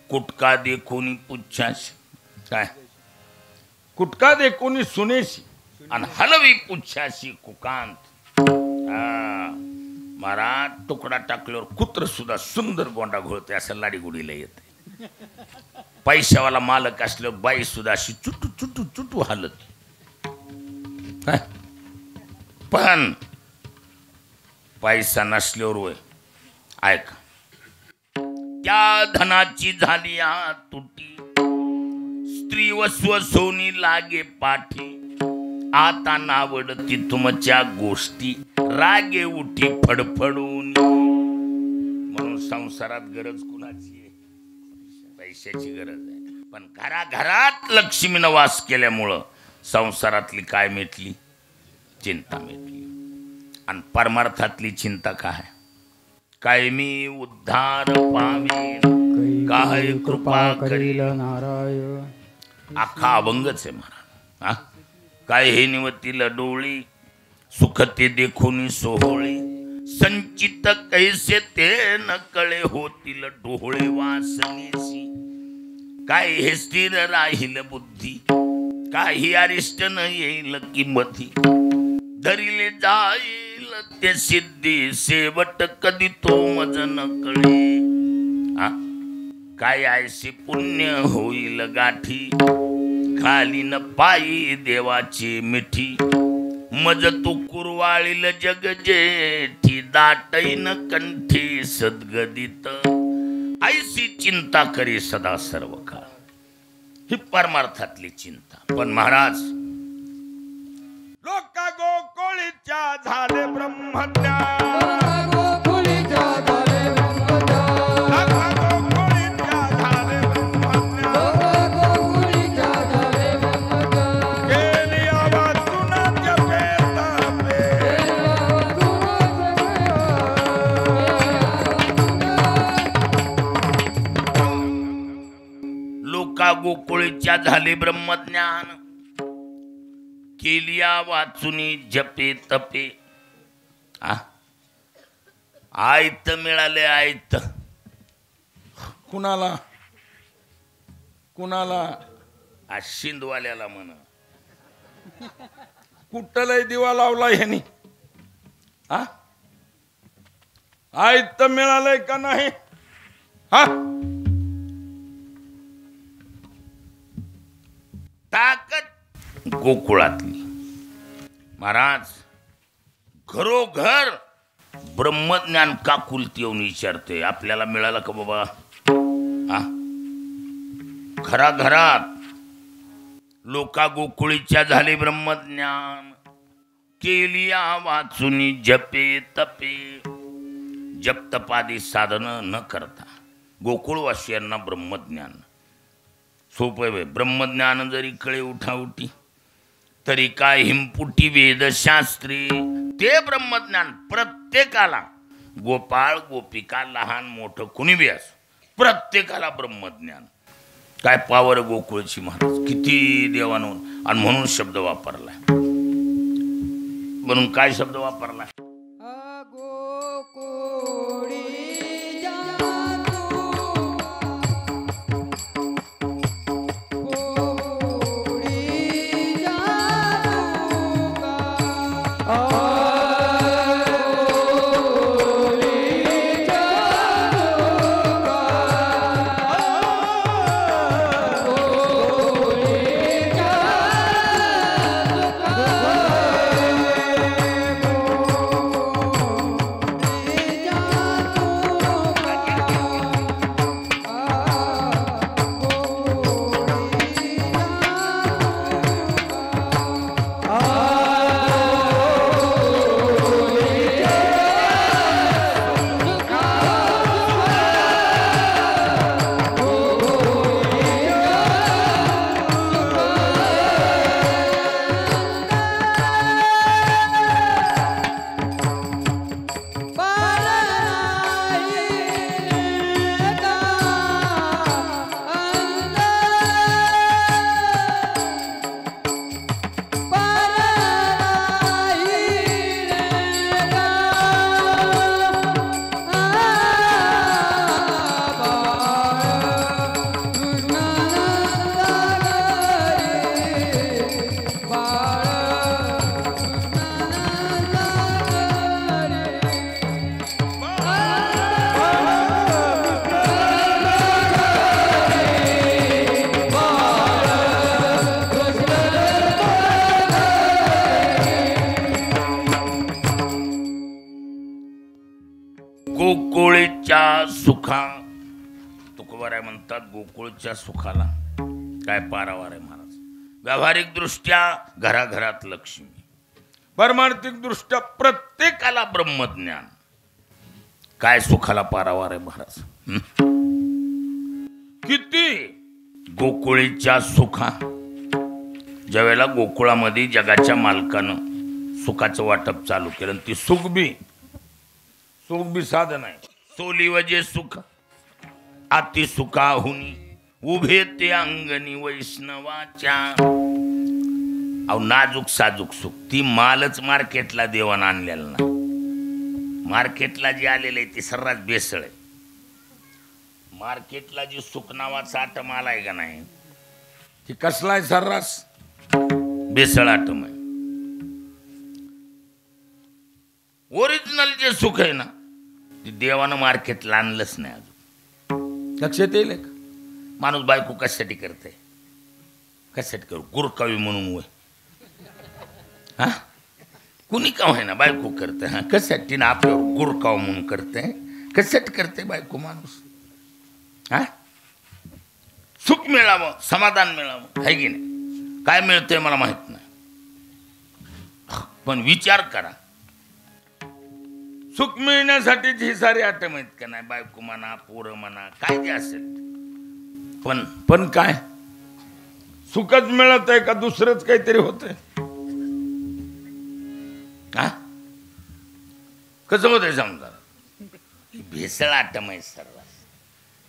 कुटका देखोनी पुच्छाशी. काय? कुटका दे कोणी सुनेशी आणि हलवी पुच्छाशी कुकांत. महाराज, तुकडा टाकल्यावर कुत्र सुद्धा सुंदर गोंडा घोळते असं लाडीगुडीला येते. पैशावाला मालक असल्यावर बाई सुद्धा अशी चुटू चुटू चुटू हलत. काय? पण पैसा नसल्यावर वय ऐका, त्या धनाची झाली आ तुटी, स्त्री व स्वसोनी लागे पाठी, आता नावडती तुमच्या गोष्टी, रागे उठी फडफडून. म्हणून संसारात गरज कुणाची आहे? पैशाची गरज आहे. पण घराघरात लक्ष्मीनं वास केल्यामुळं संसारातली काय मिटली? चिंता मिटली. आणि परमार्थातली चिंता काय? काय मी उद्धार पावेन, काय कृपा करील नारायण. अख्खा अभंगच आहे महाराज. हा, काय हे निवतील डोळी, सुख ते देखून सोहळे, संचित कैसे ते न कळे, होतील डोळे वासनेसी. काय हे स्थिर राहील बुद्धी, काही अरिष्ट न येईल किंमती, धरिले जाईल ते सिद्धी, शेवट कधी तो मज न कळे. हा, काय ऐसे पुण्य होईल गाठी, खाली न पायी देवाची मिठी, मज तू कुरवाळील जग जेठी, दाटईन कंठी सद्गदित, ऐसी चिंता करी सदा सर्व काळ. ही परमार्थातली चिंता. पण महाराज, लोका गोकुळीच्या झाले ब्रह्मज्ञान, गोकुळीच्या झाले ब्रह्मज्ञान. लोका गोकुळीच्या झाले ब्रह्मज्ञान, गोकुळीच्या झाले ब्रह्मज्ञान. केली आवाजुनाच्या पेतापे, लोका गोकुळीच्या झाले ब्रह्मज्ञान, केलिया वाचुनी जपे तपे. आयत मिळाले आयत. कुणाला? कुणाला? शिंदवाल्याला म्हण. कुठलाही दिवा लावला ह्यानी? हा, आयत मिळालंय का नाही? हा, ताकद गोकुळातली. महाराज, घरोघर ब्रह्मज्ञान का कुलती येऊन विचारते, आपल्याला मिळालं का बाबा? हा, घराघरात लोका गोकुळीच्या झाले ब्रह्मज्ञान, केलिया वाचुनी जपे तपे. जप तपादी साधन न करता गोकुळवासियांना ब्रह्मज्ञान सोपं. ब्रह्मज्ञान जरी कळे उठाउठी, तरी काय हिमपुटी वेदशास्त्री. ते ब्रह्मज्ञान प्रत्येकाला, गोपाळ गोपिका लहान मोठं कुणी बी असो, प्रत्येकाला ब्रह्मज्ञान. काय पावर गोकुळची महाराज, किती देवानं. आणि म्हणून शब्द वापरलाय. म्हणून काय शब्द वापरलाय? सुखा तुकोबाराय म्हणतात गोकुळच्या सुखाला काय पारावार आहे महाराज. व्यावहारिक दृष्ट्या घराघरात लक्ष्मी, परमार्थिक दृष्ट्या प्रत्येकाला ब्रह्मज्ञान, काय सुखाला पारावार आहे महाराज. किती गोकुळीच्या सुखा. ज्यावेळेला गोकुळामध्ये जगाच्या मालकानं सुखाचं वाटप चालू केलं, ती सुख बी साधन आहे. सोली वजे सुख अति सुखाहुनी उभे ते अंगणी वैष्णवाच्या. अहो नाजूक साजूक सुख, ती मालच मार्केटला देवानं आणलेलं ना. मार्केटला जे आलेलं आहे ते सर्रास बेसळ आहे. मार्केटला जी सुख नावाचा आटम आलाय का नाही, ती कसलाय सर्रास बेसळ आटम आहे. ओरिजिनल जे सुख आहे ना ते देवानं मार्केटला आणलंच नाही अजून. लक्षात येईल का? माणूस बायको कशासाठी करते, कशासाठी करू, गुरकावी म्हणून वय हा, कुणी का होईना बायको करते. हा कशासाठी ना आपल्यावर गुरकाव म्हणून करते. कशासाठी करते बायको माणूस? हा सुख मिळावं, समाधान मिळावं, आहे की नाही? काय मिळतंय मला माहित नाही, पण विचार करा. सुख मिळण्यासाठीच ही सारी आटम आहेत का नाही, बायको म्हणा, पोरं म्हणा, काय जे असेल. पण काय सुखच मिळत आहे का दुसरंच काहीतरी होतंय? हा कसं होतंय समजा, भेसळ आटम आहे सर्व.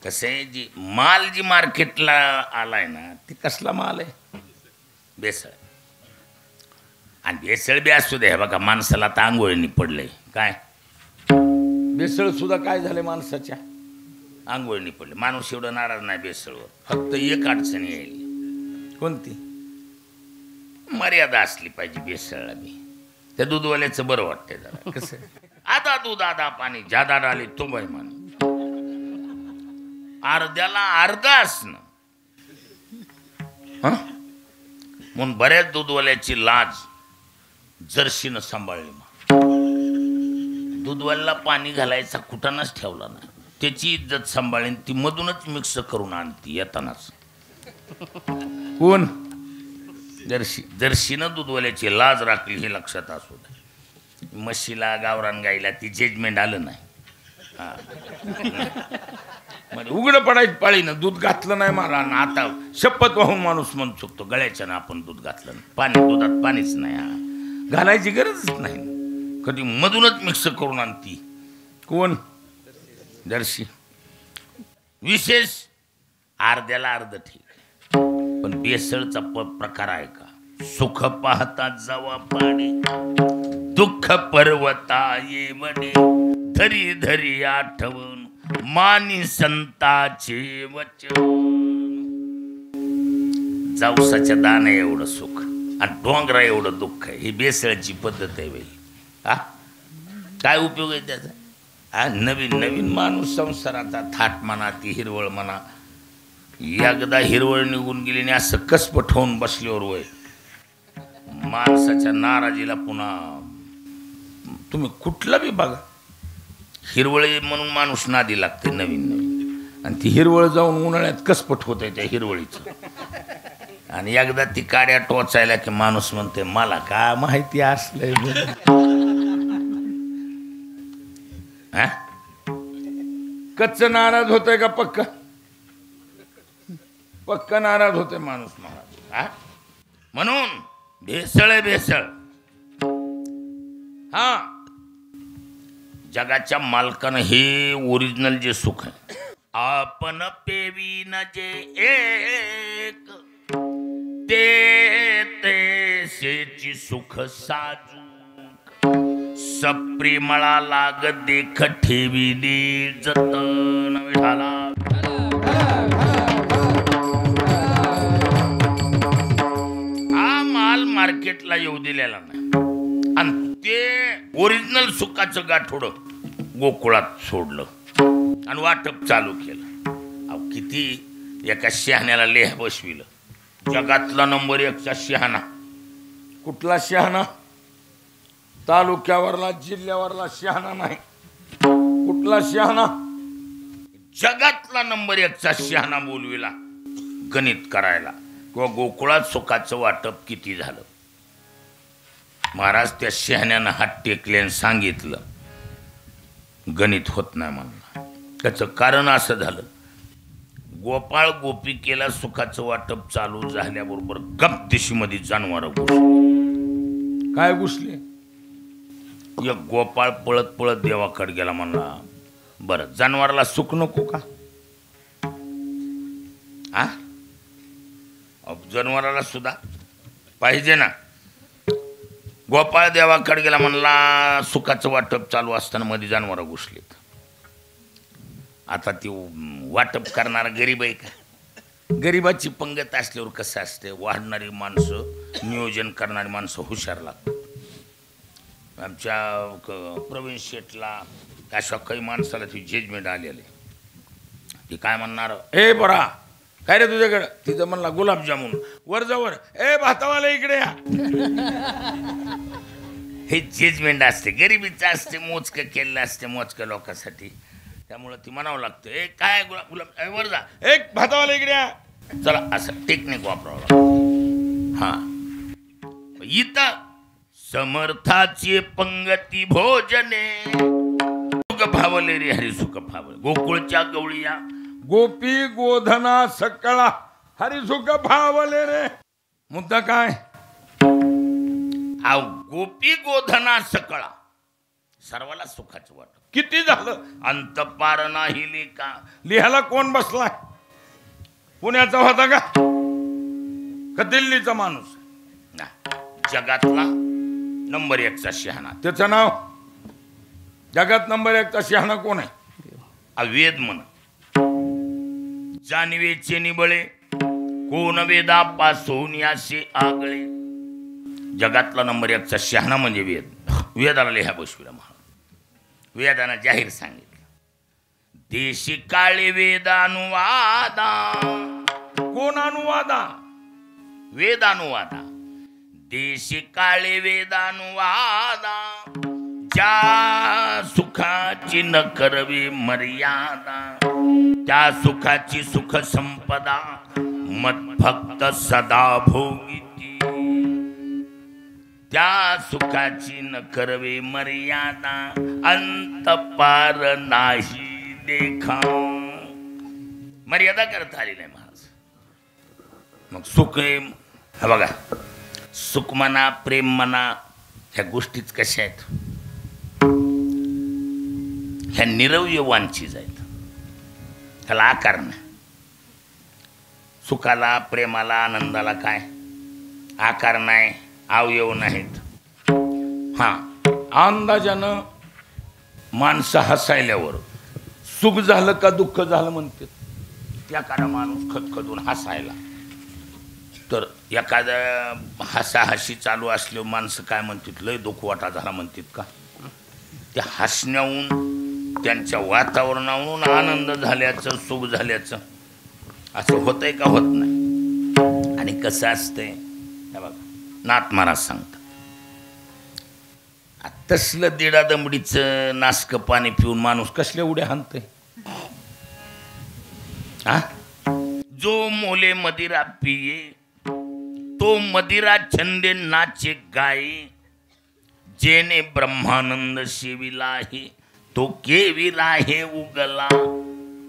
कसं आहे, जी माल जी मार्केटला आलाय ना ती कसला माल आहे? भेसळ. आणि भेसळ बी असू दे. बघा माणसाला आता आंघोळीनी पडलंय, काय भेसळ सुद्धा काय झाले माणसाच्या आंघोळीनी पडले. माणूस एवढं नाराज नाही भेसळवर, फक्त एक अडचण येईल. कोणती? मर्यादा असली पाहिजे भेसळला बी. त्या दूधवाल्याचं बरं वाटतंय जरा. कसं आधा दूध आधा पाणी, जादा डाली तो बाई मानी. अर्ध्याला अर्धा असणं म्हणून बऱ्याच दूधवाल्याची लाज जर्शीनं सांभाळली. दूधवाल्याला पाणी घालायचा कुठानच ठेवला नाही, त्याची इज्जत सांभाळीन, ती मधूनच मिक्स करून आणती येतानाच. कोण? जर्शीनं दूधवाल्याची लाज राखली हे लक्षात असू दे. म्हशीला गावरान गाईला ती जजमेंट आलं नाही. म्हणजे उघडं पडायची पाळी ना, दूध घातलं नाही मला. आता शपथ वाहून माणूस म्हणू शकतो गळ्याच्या ना आपण दूध घातलं नाही, पाणी दुधात पाणीच नाही. घालायची गरजच नाही, कधी मधूनच मिक्स करून आणती. कोण? जर्सी. विशेष अर्ध्याला अर्ध ठीक, पण बेसळचा प्रकार आहे का? सुख पाहता जावा पाणी, दुःख पर्वता येवणे, धरी धरी आठवण मानी संताचे वचन. जाऊसाच्या दाना एवढं सुख आणि डोंगरा एवढं दुःख आहे. ही बेसळची पद्धत आहे बाई. हा काय उपयोग आहे त्याचा? हा नवीन नवीन माणूस संसाराचा थाट म्हणा, ती हिरवळ म्हणा, एकदा हिरवळ निघून गेली आणि असं कसपट होऊन बसल्यावर वय माणसाच्या नाराजीला पुन्हा तुम्ही कुठला बी बघा, हिरवळ म्हणून माणूस नादी लागते नवीन नवीन. आणि ती हिरवळ जाऊन उन्हाळ्यात कसपट होत आहे त्या हिरवळीचं. आणि एकदा ती काड्या टोचायला की माणूस म्हणते मला का माहिती असलंय. हा कच्च नाराज होतंय का पक्का? पक्का नाराज होते माणूस महाराज. हा म्हणून भेसळ आहे भेसळ. हा जगाच्या मालकानं हे ओरिजिनल जे सुख आहे, आपण पेवीन जे एक ते तेची सुख साजूक, सप्रेमळा लाग देख ठेविली जतन. विठाला हा माल मार्केटला येऊ दिलेला नाही आणि ते ओरिजिनल सुखाचं गाठोडं गोकुळात सोडलं आणि वाटप चालू केलं. अहो किती एका शहाण्याला लेह बसविलं. जगातला नंबर 1चा शहाणा. कुठला शहाणा? तालुक्यावरला जिल्ह्यावरला शहाणा नाही. कुठला शहाणा? जगातला नंबर 1चा शहाणा बोलविला गणित करायला किंवा गोकुळात सुखाचं वाटप किती झालं. महाराज त्या शहाण्यानं हात टेकले आणि सांगितलं गणित होत नाही म्हणला. त्याचं कारण असं झालं, गोपाळ गोपिकेला सुखाचं वाटप चालू झाल्याबरोबर गप्प मध्ये जनावर घुसले. काय घुसले? एक गोपाळ पळत पळत देवाकडे गेला म्हणला, बरं जनावराला सुख नको का? आ जनावराला सुद्धा पाहिजे ना. गोपाळ देवाकडे गेला म्हणला, सुखाचं वाटप चालू असताना मध्ये जनावरं घुसलीत. आता ती वाटप करणारा गरीब आहे का? गरीबाची पंगत असल्यावर कसं असते, वाढणारी माणसं नियोजन करणारी माणसं हुशार लागतात. आमच्या प्रवीण शेठला अशा काही माणसाला ती जजमेंट आलेली. ती काय म्हणणार, ए बरा काय रे तुझ्याकडं? तिथं म्हणला गुलाबजामुन. वर जावर, ए भातावाला इकडे या. हे जजमेंट असते, गरिबीचं असते, मोजकं केलेलं असते मोजक्या लोकांसाठी. त्यामुळं ती म्हणावं लागतं, ए काय गुलाब वर जा, एक भातावाला इकडे या. चला असं टेक्निक वापरावं लागतं. हा इथं समर्थाची पंगती भोजने सुख भावले रे हरी सुख भावले. गोकुळच्या गवळीया गोपी गोधना सकळा हरी सुख भावले रे. मुद्दा काय? गोपी गोधना सकळा सर्वाला सुखाचं वाटत. किती झालं? अंतपार नाही लिका. लिहायला कोण बसलाय? पुण्याचा होता का दिल्लीचा माणूस? जगातला नंबर 1चा शहाणा. त्याचं नाव जगात नंबर 1चा शहाणा कोण आहे? वेद म्हण. जाणवेचे निबळे कोण वेदापासून याचे आगळे. जगातला नंबर 1चा शहाणा म्हणजे वेद. वेदाला लिहा बसविला म्हणून वेदानं जाहीर सांगितलं. देशी काळे वेदानुवादा. कोण अनुवादा? वेदानुवादा. देशी काळे वेदानुवादा. ज्या सुखाची न करवे मर्यादा त्या सुखाची सुख संपदा मत फक्त सदा भोगिती. त्या सुखाची न करवे मर्यादा अंत पार नाही देखा. मर्यादा करता आली नाही महाराज. मग सुख हे बघा, सुख म्हणा प्रेम म्हणा ह्या गोष्टीच कशा आहेत, ह्या निरवय वांछीज आहेत. ह्याला आकार नाही. सुखाला प्रेमाला आनंदाला काय आकार नाही, अवयव नाहीत. हा अंदाजानं माणसं हसायल्यावर सुख झालं का दुःख झालं म्हणते. एखादा माणूस खदखदून हसायला तर एखादा हसाहशी चालू असल्यावर माणसं काय म्हणतात, लय दुःख वाटा झाला म्हणतात का? त्या हसण्याहून त्यांच्या वातावरणावरून आनंद झाल्याचं सुख झाल्याचं असं होतंय का? होत नाही. आणि कसं असतंय हे बघा, नाथ महाराज सांगतात, तसलं दिडा दमडीचं नासकं पाणी पिऊन माणूस कसल्या उड्या हाणतंय. हा जो मोले मदिरा पिये तो मदिरा छंदे नाचे गाये. जेने ब्रह्मानंद सेविला आहे तो केविला आहे उगला.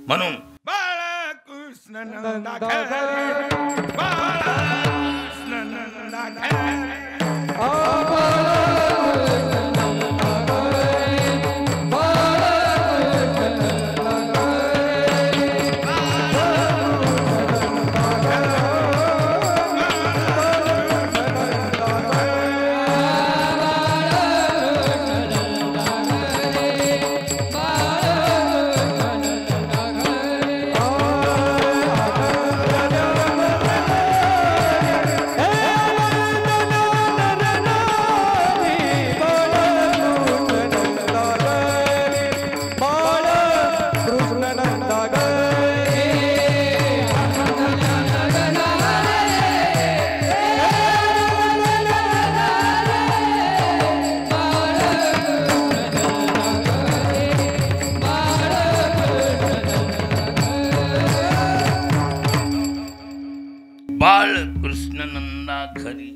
म्हणून बाळकृष्ण नंदाखरे, बाळकृष्ण नंदाखरे. कृष्ण नंदा घरी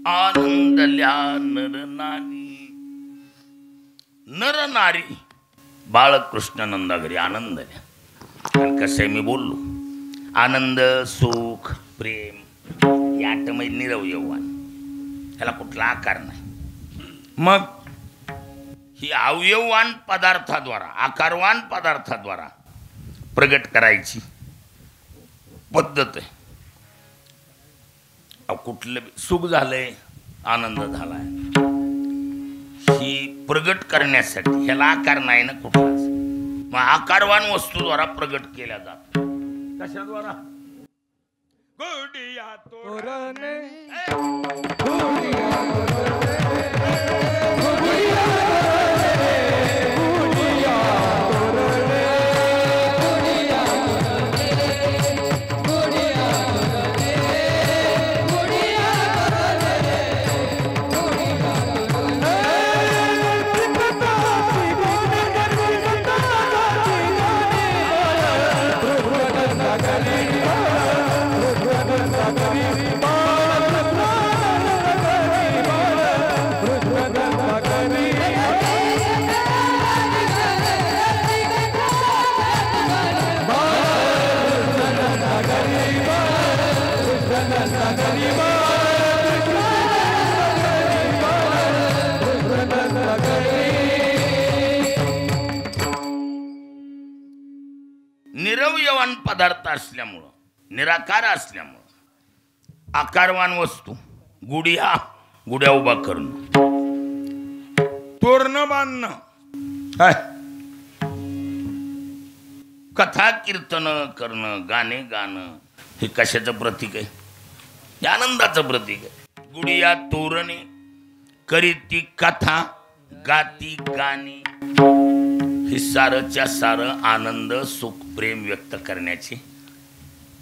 आनंदल्या नर नारी. नर नारी बाळकृष्ण नंदा घरी आनंदल्या. आणि कसं आहे मी बोललो, आनंद सुख प्रेम या आटमय निरवयवान, ह्याला कुठला आकार नाही. मग ही अवयववान पदार्थाद्वारा आकारवान पदार्थाद्वारा प्रगट करायची पद्धत आहे. कुठलं सुख झालंय आनंद झालाय, ही प्रगट करण्यासाठी ह्याला आकार नाही ना कुठलाच. मग आकारवान वस्तूद्वारा प्रगट केल्या जात. कशाद्वारा? गुडिया तोरणे निरवयवान पदार्थ असल्यामुळं, निराकार असल्यामुळं आकारवान वस्तू गुडिया गुड्या उभा करणं, तोरण बांधणं, काय कथा कीर्तन करणं, गाणे गाणं, हे कशाचं प्रतीक आहे? हे आनंदाचं प्रतीक आहे. गुडिया तोरणे करीती कथा गाती गाणी, हे सारच्या सारं आनंद सुख प्रेम व्यक्त करण्याचे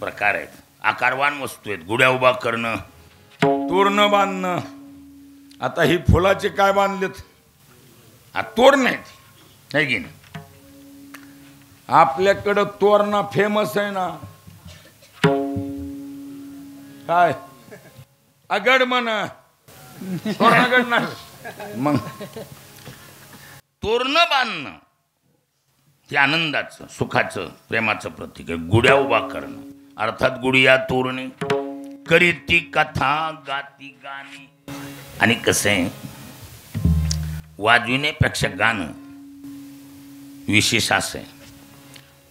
प्रकार आहेत. आकारवान वस्तू आहेत. गुड्या उभा करणं, तोरण बांधणं. आता ही फुलाचे काय बांधलेत? तोरण आहेत है की नाही? आपल्याकडं तोरणा फेमस आहे ना. काय अगड म्हणा, तोरणागड ना. मग तोरण बांधणं हे आनंदाचं सुखाचं प्रेमाचं प्रतीक आहे. गुड्या उभा करणं अर्थात गुडिया तोरणे करीती कथा गाती गाणी. आणि कसं आहे, वाजविण्यापेक्षा गाणं विशेष असं आहे.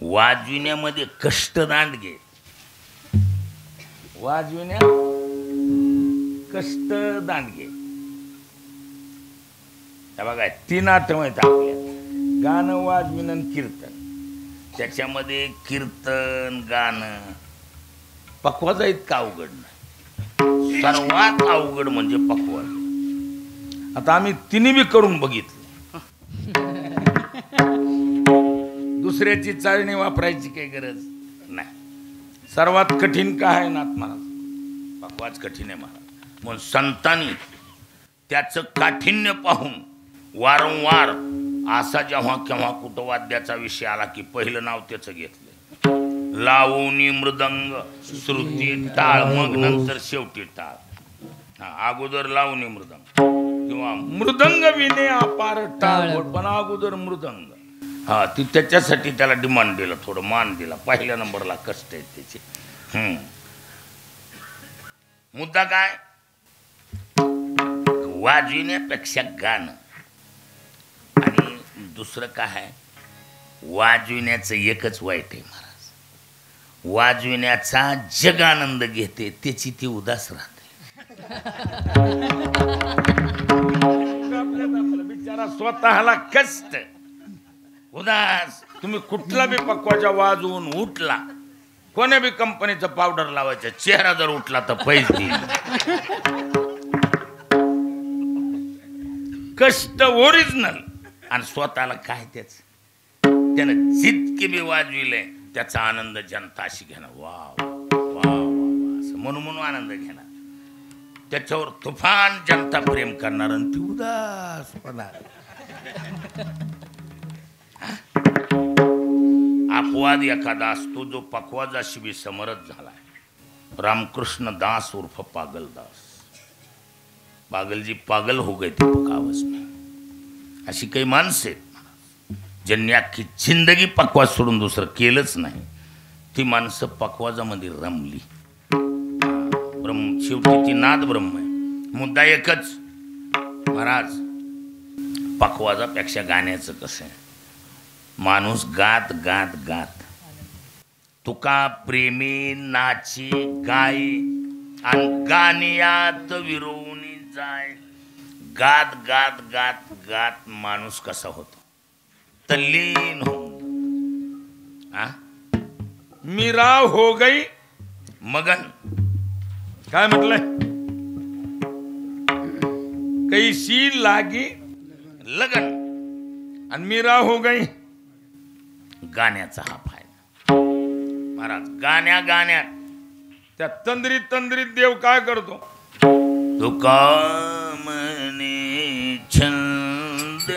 वाजविण्यामध्ये कष्ट दांडगे, वाजविण्या कष्ट दांडगे. बघा 3 आठवण आहेत आपल्या, गाणं वाजविणं आणि कीर्तन. त्याच्यामध्ये कीर्तन गाणं पक्वाचा इतका अवघड नाही. सर्वात अवघड म्हणजे पक्वाज. आता आम्ही तिन्ही बी करून बघितले. दुसऱ्याची चाळणी वापरायची काही गरज नाही. सर्वात कठीण काय आहे नाथ महाराज? पक्वाज कठीण आहे महाराज. म्हणून संतांनी त्याचं काठिण्य पाहून वारंवार असा जेव्हा केव्हा कुठं वाद्याचा विषय आला की पहिलं नाव त्याचं घेतलं. लावणी मृदंग श्रुती टाळ, मग नंतर शेवटी टाळ. अगोदर लावणी मृदंग किंवा मृदंग विने अपार टाळ, पण अगोदर मृदंग. ती त्याच्यासाठी त्याला डिमांड दिलं, थोडं मान दिला. पहिल्या नंबरला कष्ट आहेत त्याचे. मुद्दा काय? वाजविण्यापेक्षा गाणं. आणि दुसरं काय आहे, वाजविण्याचं एकच वाईट आहे महाराज, वाजविण्याचा जग आनंद घेते त्याची ती उदास राहते. बिचारा स्वतःला कष्ट उदास. तुम्ही कुठला बी पक्वाचा वाजवून उठला, कोण्या बी कंपनीचं पावडर लावायचं, चेहरा जर उठला तर पैसे देईल. कष्ट ओरिजिनल आणि स्वतःला काय त्याच, त्यानं जितके बी वाजविले त्याचा आनंद जनता अशी घेणार. वा वा असं म्हणून आनंद घेणार. त्याच्यावर तुफान जनता प्रेम करणार आणि ती उदास होणार. अपवाद एखादा असतो जो पक्वाजाशी बी समरथ झालाय. रामकृष्ण दास उर्फ पागल दास, पागल जी पागल हो गए थे पकावस में, अशी काही माणसं आहेत ज्यांनी अख्खी जिंदगी पकवाज सोडून दुसरं केलंच नाही. ती माणसं पकवाजामध्ये रमली. शेवटी ती नाद ब्रह्म आहे. मुद्दा एकच, महाराज पकवाजापेक्षा गाण्याचं कसं आहे, माणूस गात गात गात तुका प्रेमी नाची गाय आणि गाण्यात विरवणी जाय. गात गात गात गात माणूस कसा होतो, तल्लीन होऊन आ मीरा हो गई मगन. काय म्हटलंय, कैसी लागी लगन. आणि मीरा हो गई. गाण्याचा हा फायदा महाराज. गाण्यात त्या तंद्रीत तंद्रीत देव काय करतो, तुका म्हणे छंद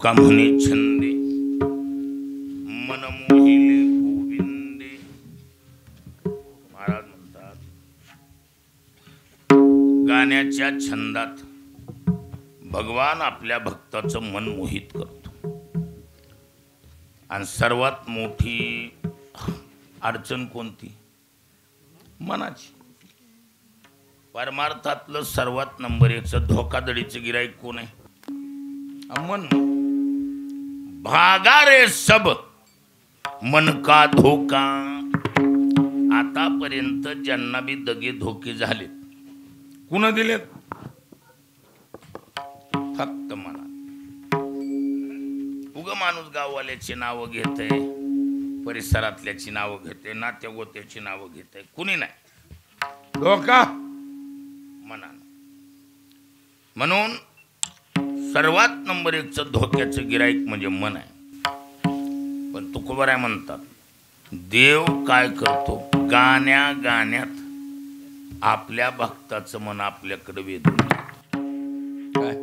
तुका म्हणे छंदे मन मोहिले गोविंदे. महाराज म्हणतात गाण्याच्या छंदात भगवान आपल्या भक्ताचं मन मोहित करतो. आणि सर्वात मोठी अडचण कोणती? मनाची. परमार्थातलं सर्वात नंबर 1चं धोकादडीचं गिराईक कोण आहे? मन. भागा रे सब मन का धोका. आतापर्यंत ज्यांना बी दगे धोके झाले कुणा दिलेत? फक्त मनात. उग माणूस गाववाल्याची नावं घेते, परिसरातल्याची नावं घेते, नातेगोत्याची नावं घेते, कुणी नाही. धोका मनानं. म्हणून सर्वात नंबर 1चं धोक्याचं गिराईक म्हणजे मन आहे. पण तुकोबाराय म्हणतात देव काय करतो? गाण्या गाण्यात आपल्या भक्ताचं मन आपल्याकडे वेधून जातं. काय?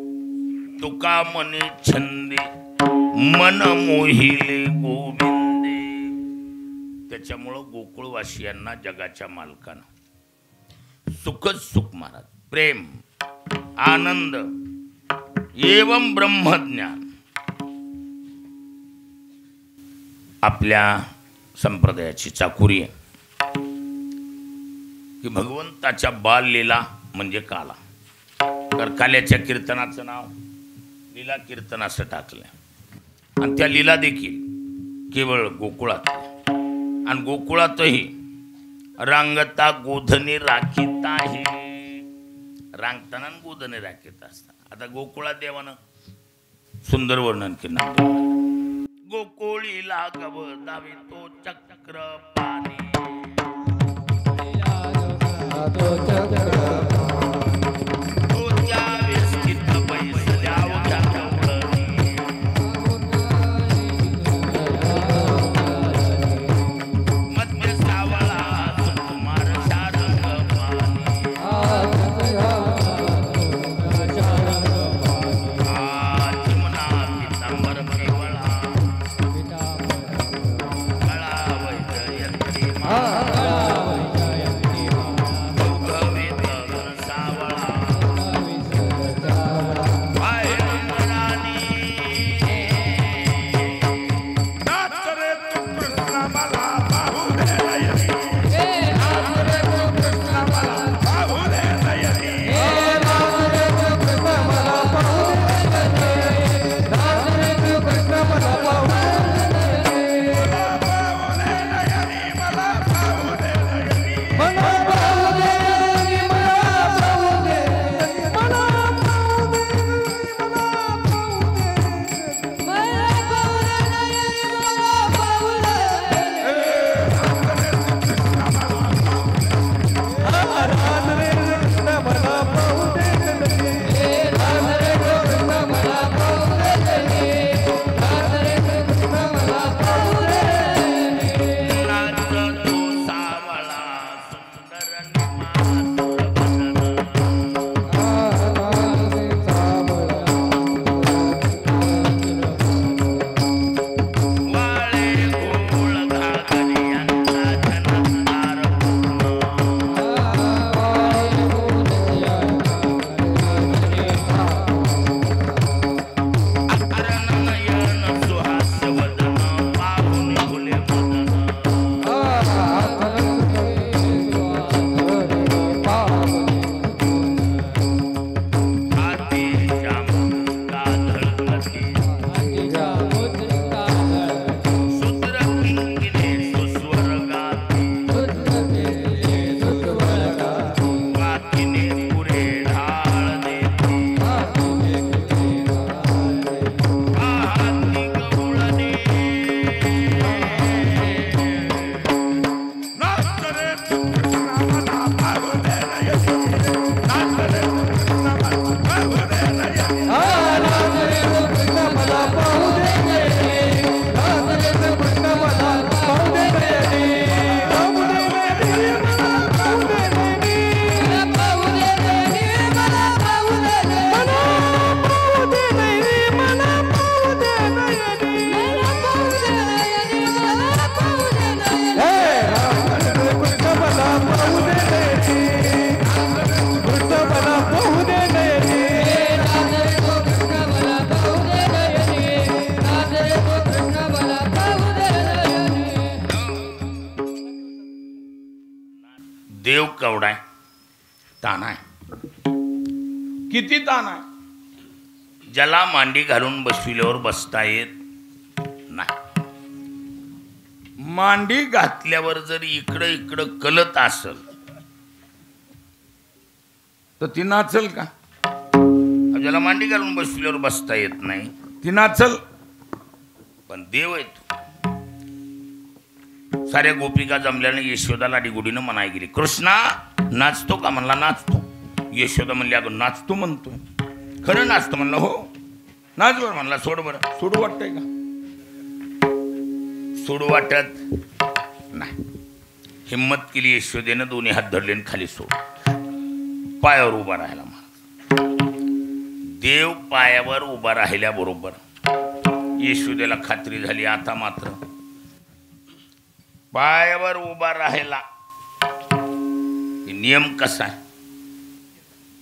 तुका म्हणे छंदे मन मोहिले गोविंदे. त्याच्यामुळं गोकुळवासियांना जगाच्या मालकानं सुखच सुख महाराज, प्रेम, आनंद एवं ब्रह्मज्ञान. आपल्या संप्रदायाची चाकुरी आहे की भगवंताच्या बाललीला म्हणजे काला. तर काल्याच्या कीर्तनाचं नाव लीला कीर्तन असं टाकलं. आणि त्या लीला देखील केवळ गोकुळात. आणि गोकुळातही रांगता गोधनी राखीत आहे. रांगताना गोधनी राखीत असतात. आता गोकुळात देवानं सुंदर वर्णन केलं. गोकुळीला गवतावी तो चक्र पाणी. तो चक्र तोच्या विस्कित बैसल्या उठा गवळणी. मध्य सावळा सुकुमार शारंग पाणी. चिमणा पितांबर पिवळा गळा वैजयंती मा. गौगवित केवढा आहे? ताण आहे. किती ताण आहे? ज्याला मांडी घालून बसविल्यावर बसता येत नाही. मांडी घातल्यावर जर इकडं इकडं कलत असल तर ती नाचल का? ज्याला मांडी घालून बसविल्यावर बसता येत नाही ती नाचल. पण देव आहे तो. साऱ्या गोपिका जमल्याने यशोदाला डिगुडीनं म्हणाय गेली, कृष्णा नाचतो का? म्हणला नाचतो. यशोदा म्हणली, अगं नाचतो म्हणतोय, खरं नाचतो? म्हणलं हो. नाच बरं. म्हणला सोड बरं. सोडू वाटतंय का? सोडू वाटत नाही. हिम्मत केली यशोदेनं, दोन्ही हात धरले आणि खाली सोड. पायावर उभा राहायला मला. देव पायावर उभा राहिल्याबरोबर यशोदेला खात्री झाली, आता मात्र पायावर उभा राहिला. नियम कसा आहे?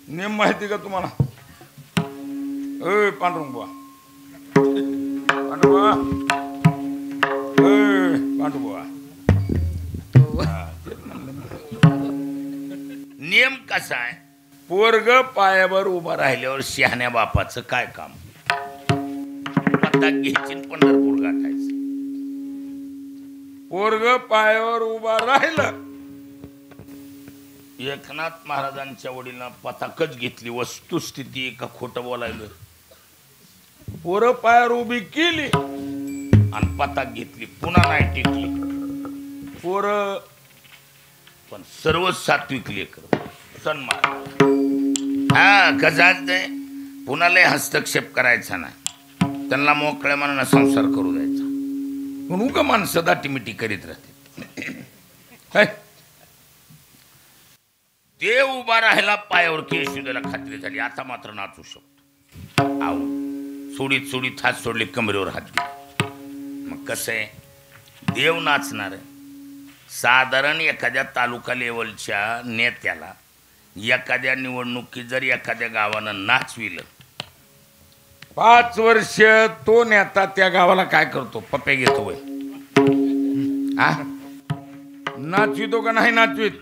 नियम माहिती का तुम्हाला? पांडुरंग बुवा, पांडुबुवा, पांडुबुवा. नियम कसा आहे? पोरग पायावर उभा राहिल्यावर शहाण्या बापाचं काय काम? पत्ता घ्यायची आणि पंढरपूर गाठायचं. पोरग पायावर उभा राहिलं. एकनाथ महाराजांच्या वडिलांना पताकच घेतली. वस्तुस्थिती का खोटं बोलायलं? पोरं पायावर उभी केली आणि पताक घेतली, पुन्हा नाही टिकली. पोरं पण सर्व सात्विक लेकर सन्मान. हा कसाच नाही, पुन्हा लय हस्तक्षेप करायचा नाही. त्यांना मोकळ्या मनानं संसार करू द्यायचा. म्हणून का माणसं दाटीमिटी करीत राहते. देव उभा राहिला पायावर की यशोदेला खात्री झाली, आता मात्र नाचू शकतो. आऊ सोडीत सोडीत हात सोडले, कमरेवर हात दिले. मग कसं आहे? देव नाचणार आहे. साधारण एखाद्या तालुका लेवलच्या नेत्याला एखाद्या निवडणुकीत जर एखाद्या गावानं नाचविलं, 5 वर्ष तो नेता त्या गावाला काय करतो? पप्पे घेतो वय. नाचवितो का नाही नाचवीत?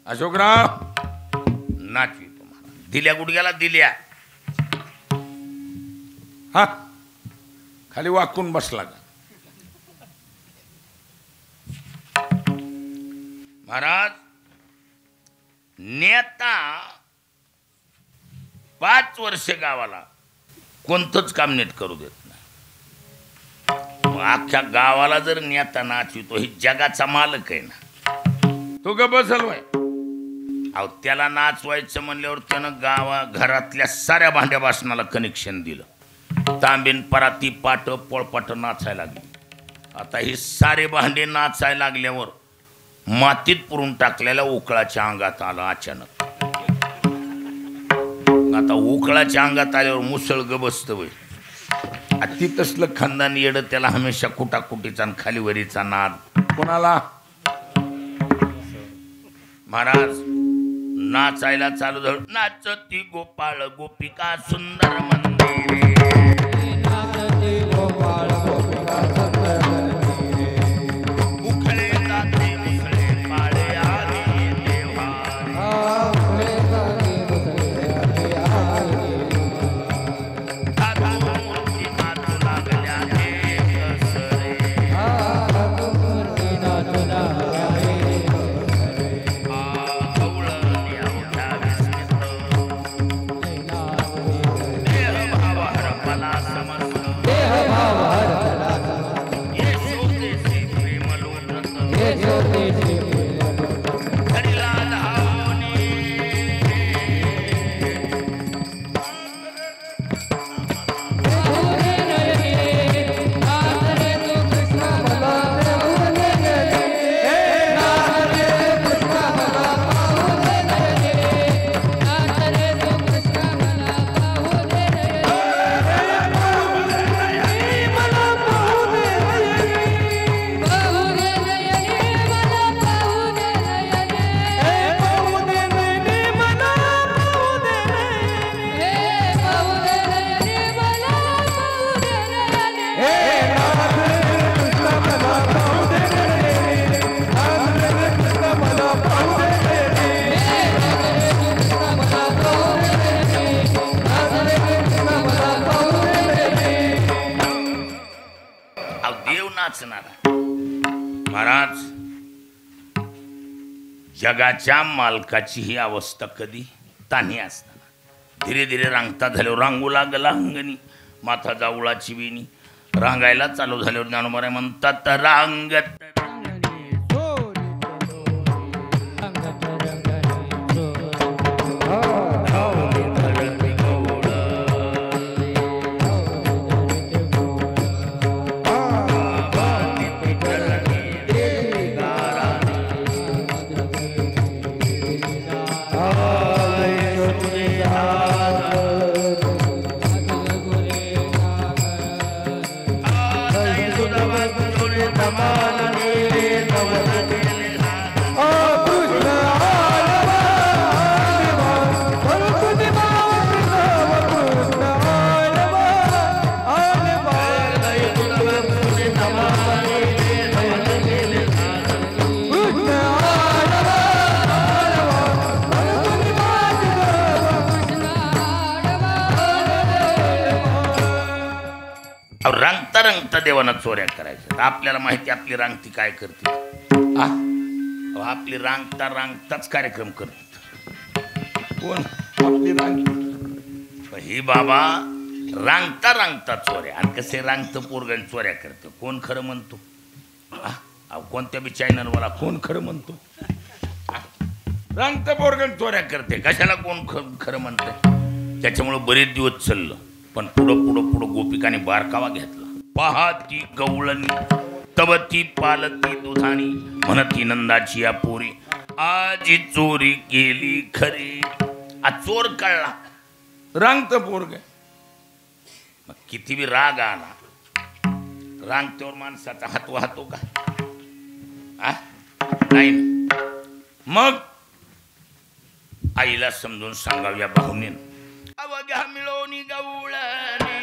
अशोकराव नाचवितो. दिल्या गुडघ्याला दिल्या. हा खाली वाकून बसला का? महाराज, नेता 5 वर्ष गावाला कोणतंच काम नीट करू देत नाही. मग अख्ख्या गावाला जर नेता नाचवितो, ही जगाचा मालक आहे ना. तो ग बसल वय. अहो त्याला नाचवायचं म्हणल्यावर त्यानं घरातल्या साऱ्या भांड्या बासनाला कनेक्शन दिलं. तांबेन पराती पाट पोळपाट नाचायला लागली. आता ही सारे भांडे नाचायला लागल्यावर मातीत पुरून टाकलेल्या उकळाच्या अंगात आलं अचानक. आता उकळाच्या अंगात आल्यावर मुसळ ग बसत वय. ती तसलं खानदानी येड, त्याला हमेशा कुटाकुटीचा आणि खालीवरीचा नाद. कोणाला? महाराज नाचायला चालू झालं. नाचती गोपाळ गोपिका सुंदर मंदिरे, नाचते गोपाळ गोपिका सुंदर मंदिरे. उखळे जाते मुसळे पाळे आले देवा. उखळे जाते मुसळे आले साधू मूर्ती नाचू लागल्या एक सरे. साधू मूर्ती नाचू लागल्या एक सरे. कवळं देवच्या विस्मित नाचते देह जगाच्या मालकाची ही अवस्था कधी तान्ही असताना धीरे धीरे रांगता झाल्यावर रांगू लागला अंगणी माथा जावळाची विणी रांगायला चालू झाल्यावर ज्ञानोबा म्हणतात रांगत रंगता रंगता देवाना चोऱ्या करायच्या आपल्याला माहिती आपली रांगती काय करते आपली रांगता रांगताच कार्यक्रम करतात कोण आपली रांग ही बाबा रांगता रांगता चोऱ्या आणि कसे रांगतं पोरगण चोऱ्या करतं कोण खरं म्हणतो कोणत्या बी चॅनलवाला कोण खरं म्हणतो रांगतं पोरगण चोऱ्या करते कशाला कोण खरं म्हणतं त्याच्यामुळं बरेच दिवस चाललं पण पुढं पुढं पुढं गोपिकाने बारकावा घेतला पाहती गवळणी तवती पालती दुधानी म्हणती नंदाची या पोरी आजी चोरी केली खरी आज चोर कळला रांगत पोरग मग किती बी राग आला रांगतेवर माणसाचा हात वाहतो का नाही ना. मग आईला समजून सांगाव्या भाऊनीन अवघ्या मिळवणी गवळणी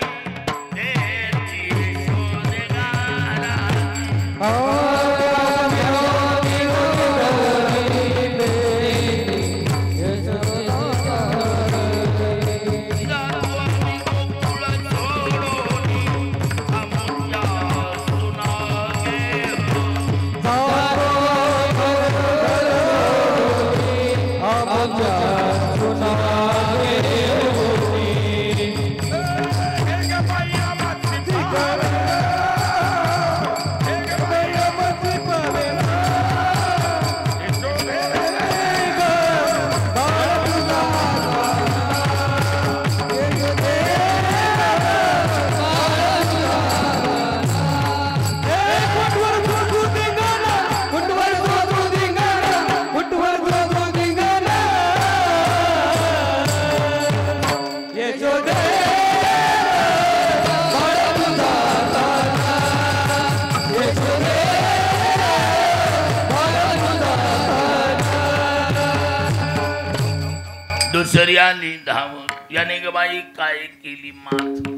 दुसरी आली धावत याने ग बाई काय केली मात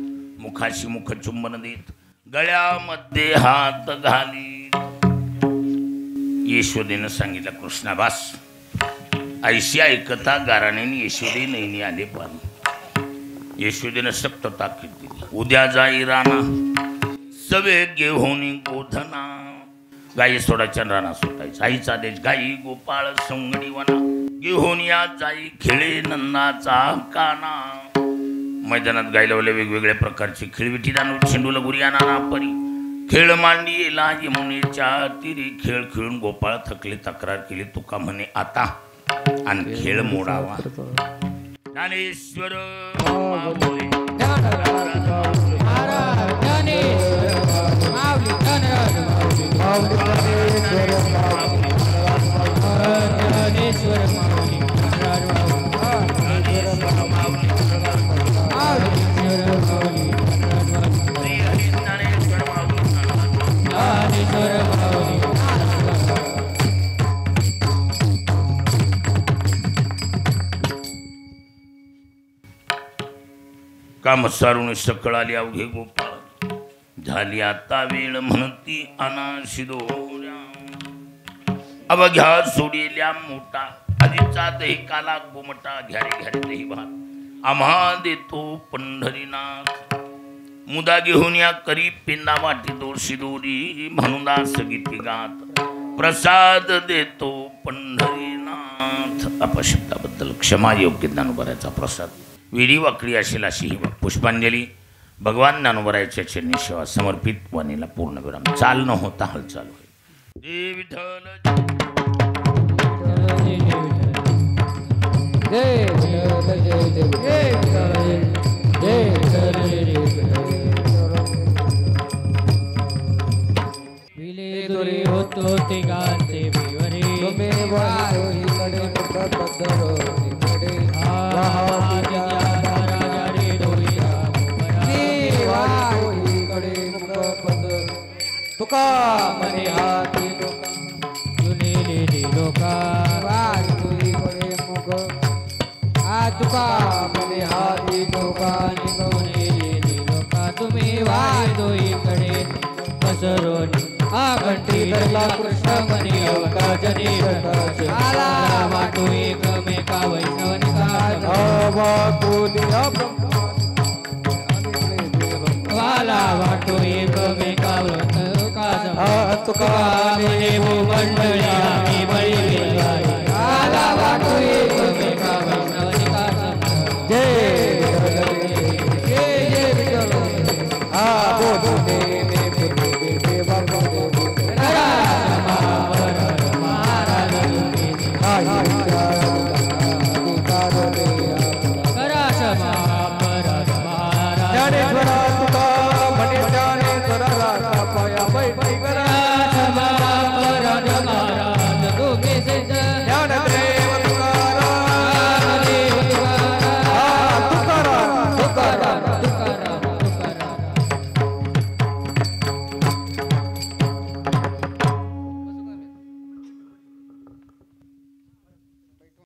मुखाशी मुख चुंबन देत गळ्यामध्ये हात घाली यशोदेनं सांगितलं कृष्णाबास ऐशी ऐकता गाराने यशोदे नैनी आले पाणी यशोदेनं सक्त ताकीद दिली उद्या जाई राणा सवे घेऊन गोधना गाई सोडाच्या राणा सुटायचा आईचा देश गाई गोपाळ सोंगडी वना घेऊन या जाई खेळे नंदाचा काना मैदानात गायलवले वेगवेगळ्या प्रकारचे खेळविठी दानू चेंडूला गुरिया नाना परी खेळ मांडीला यमुनेच्या तिरी खेळ खेळून गोपाळ थकले तक्रार केली तुका म्हणे आता आणि खेळ मोडावा ज्ञानेश्वर काम सारून सकळ आली अवघे गोपाळ झाली आता वेळ म्हणती अनाशी दोऱ्या अवघ्या सोडलेल्या मोठा आधीचा दही काला गोमटा घ्यारे घ्यारे दही भात आम्हा देतो पंढरीनाथ मुदा घेऊन या करी पिंदा वाटी दोरशी दोरी म्हणून दास गीती गात प्रसाद देतो पंढरीनाथ अपशब्दाबद्दल क्षमा योग्य ज्ञानोबरायचा प्रसाद विडी वाकडी असेल अशी ही पुष्पांजली भगवान ज्ञानोबरायच्या चरणी सेवा समर्पित वाणीला पूर्णविराम चाल न होता हालचाल होईल जय विठ्ठल जय विठ्ठल जय जय विले दुरी होतो तिघांचे विवरे तुम्ही वायो इकडे मुख पद्धरो तिकडे वाहतीच्या राजा रे डोईया मुबरा वायो इकडे मुख पद्धरो तुका मने हाती लोका जुनेले लोका वायो इकडे मुख आ तुका मने हाती लोका जुनेले लोका तुम्ही वायो इकडे पसरोनी आ घंटी धरला कृष्ण मनी अवकाजनी आला वाटू एकमेका वैष्णवनिका वाला वाटू एकमेका तुका म्हणे मंडळी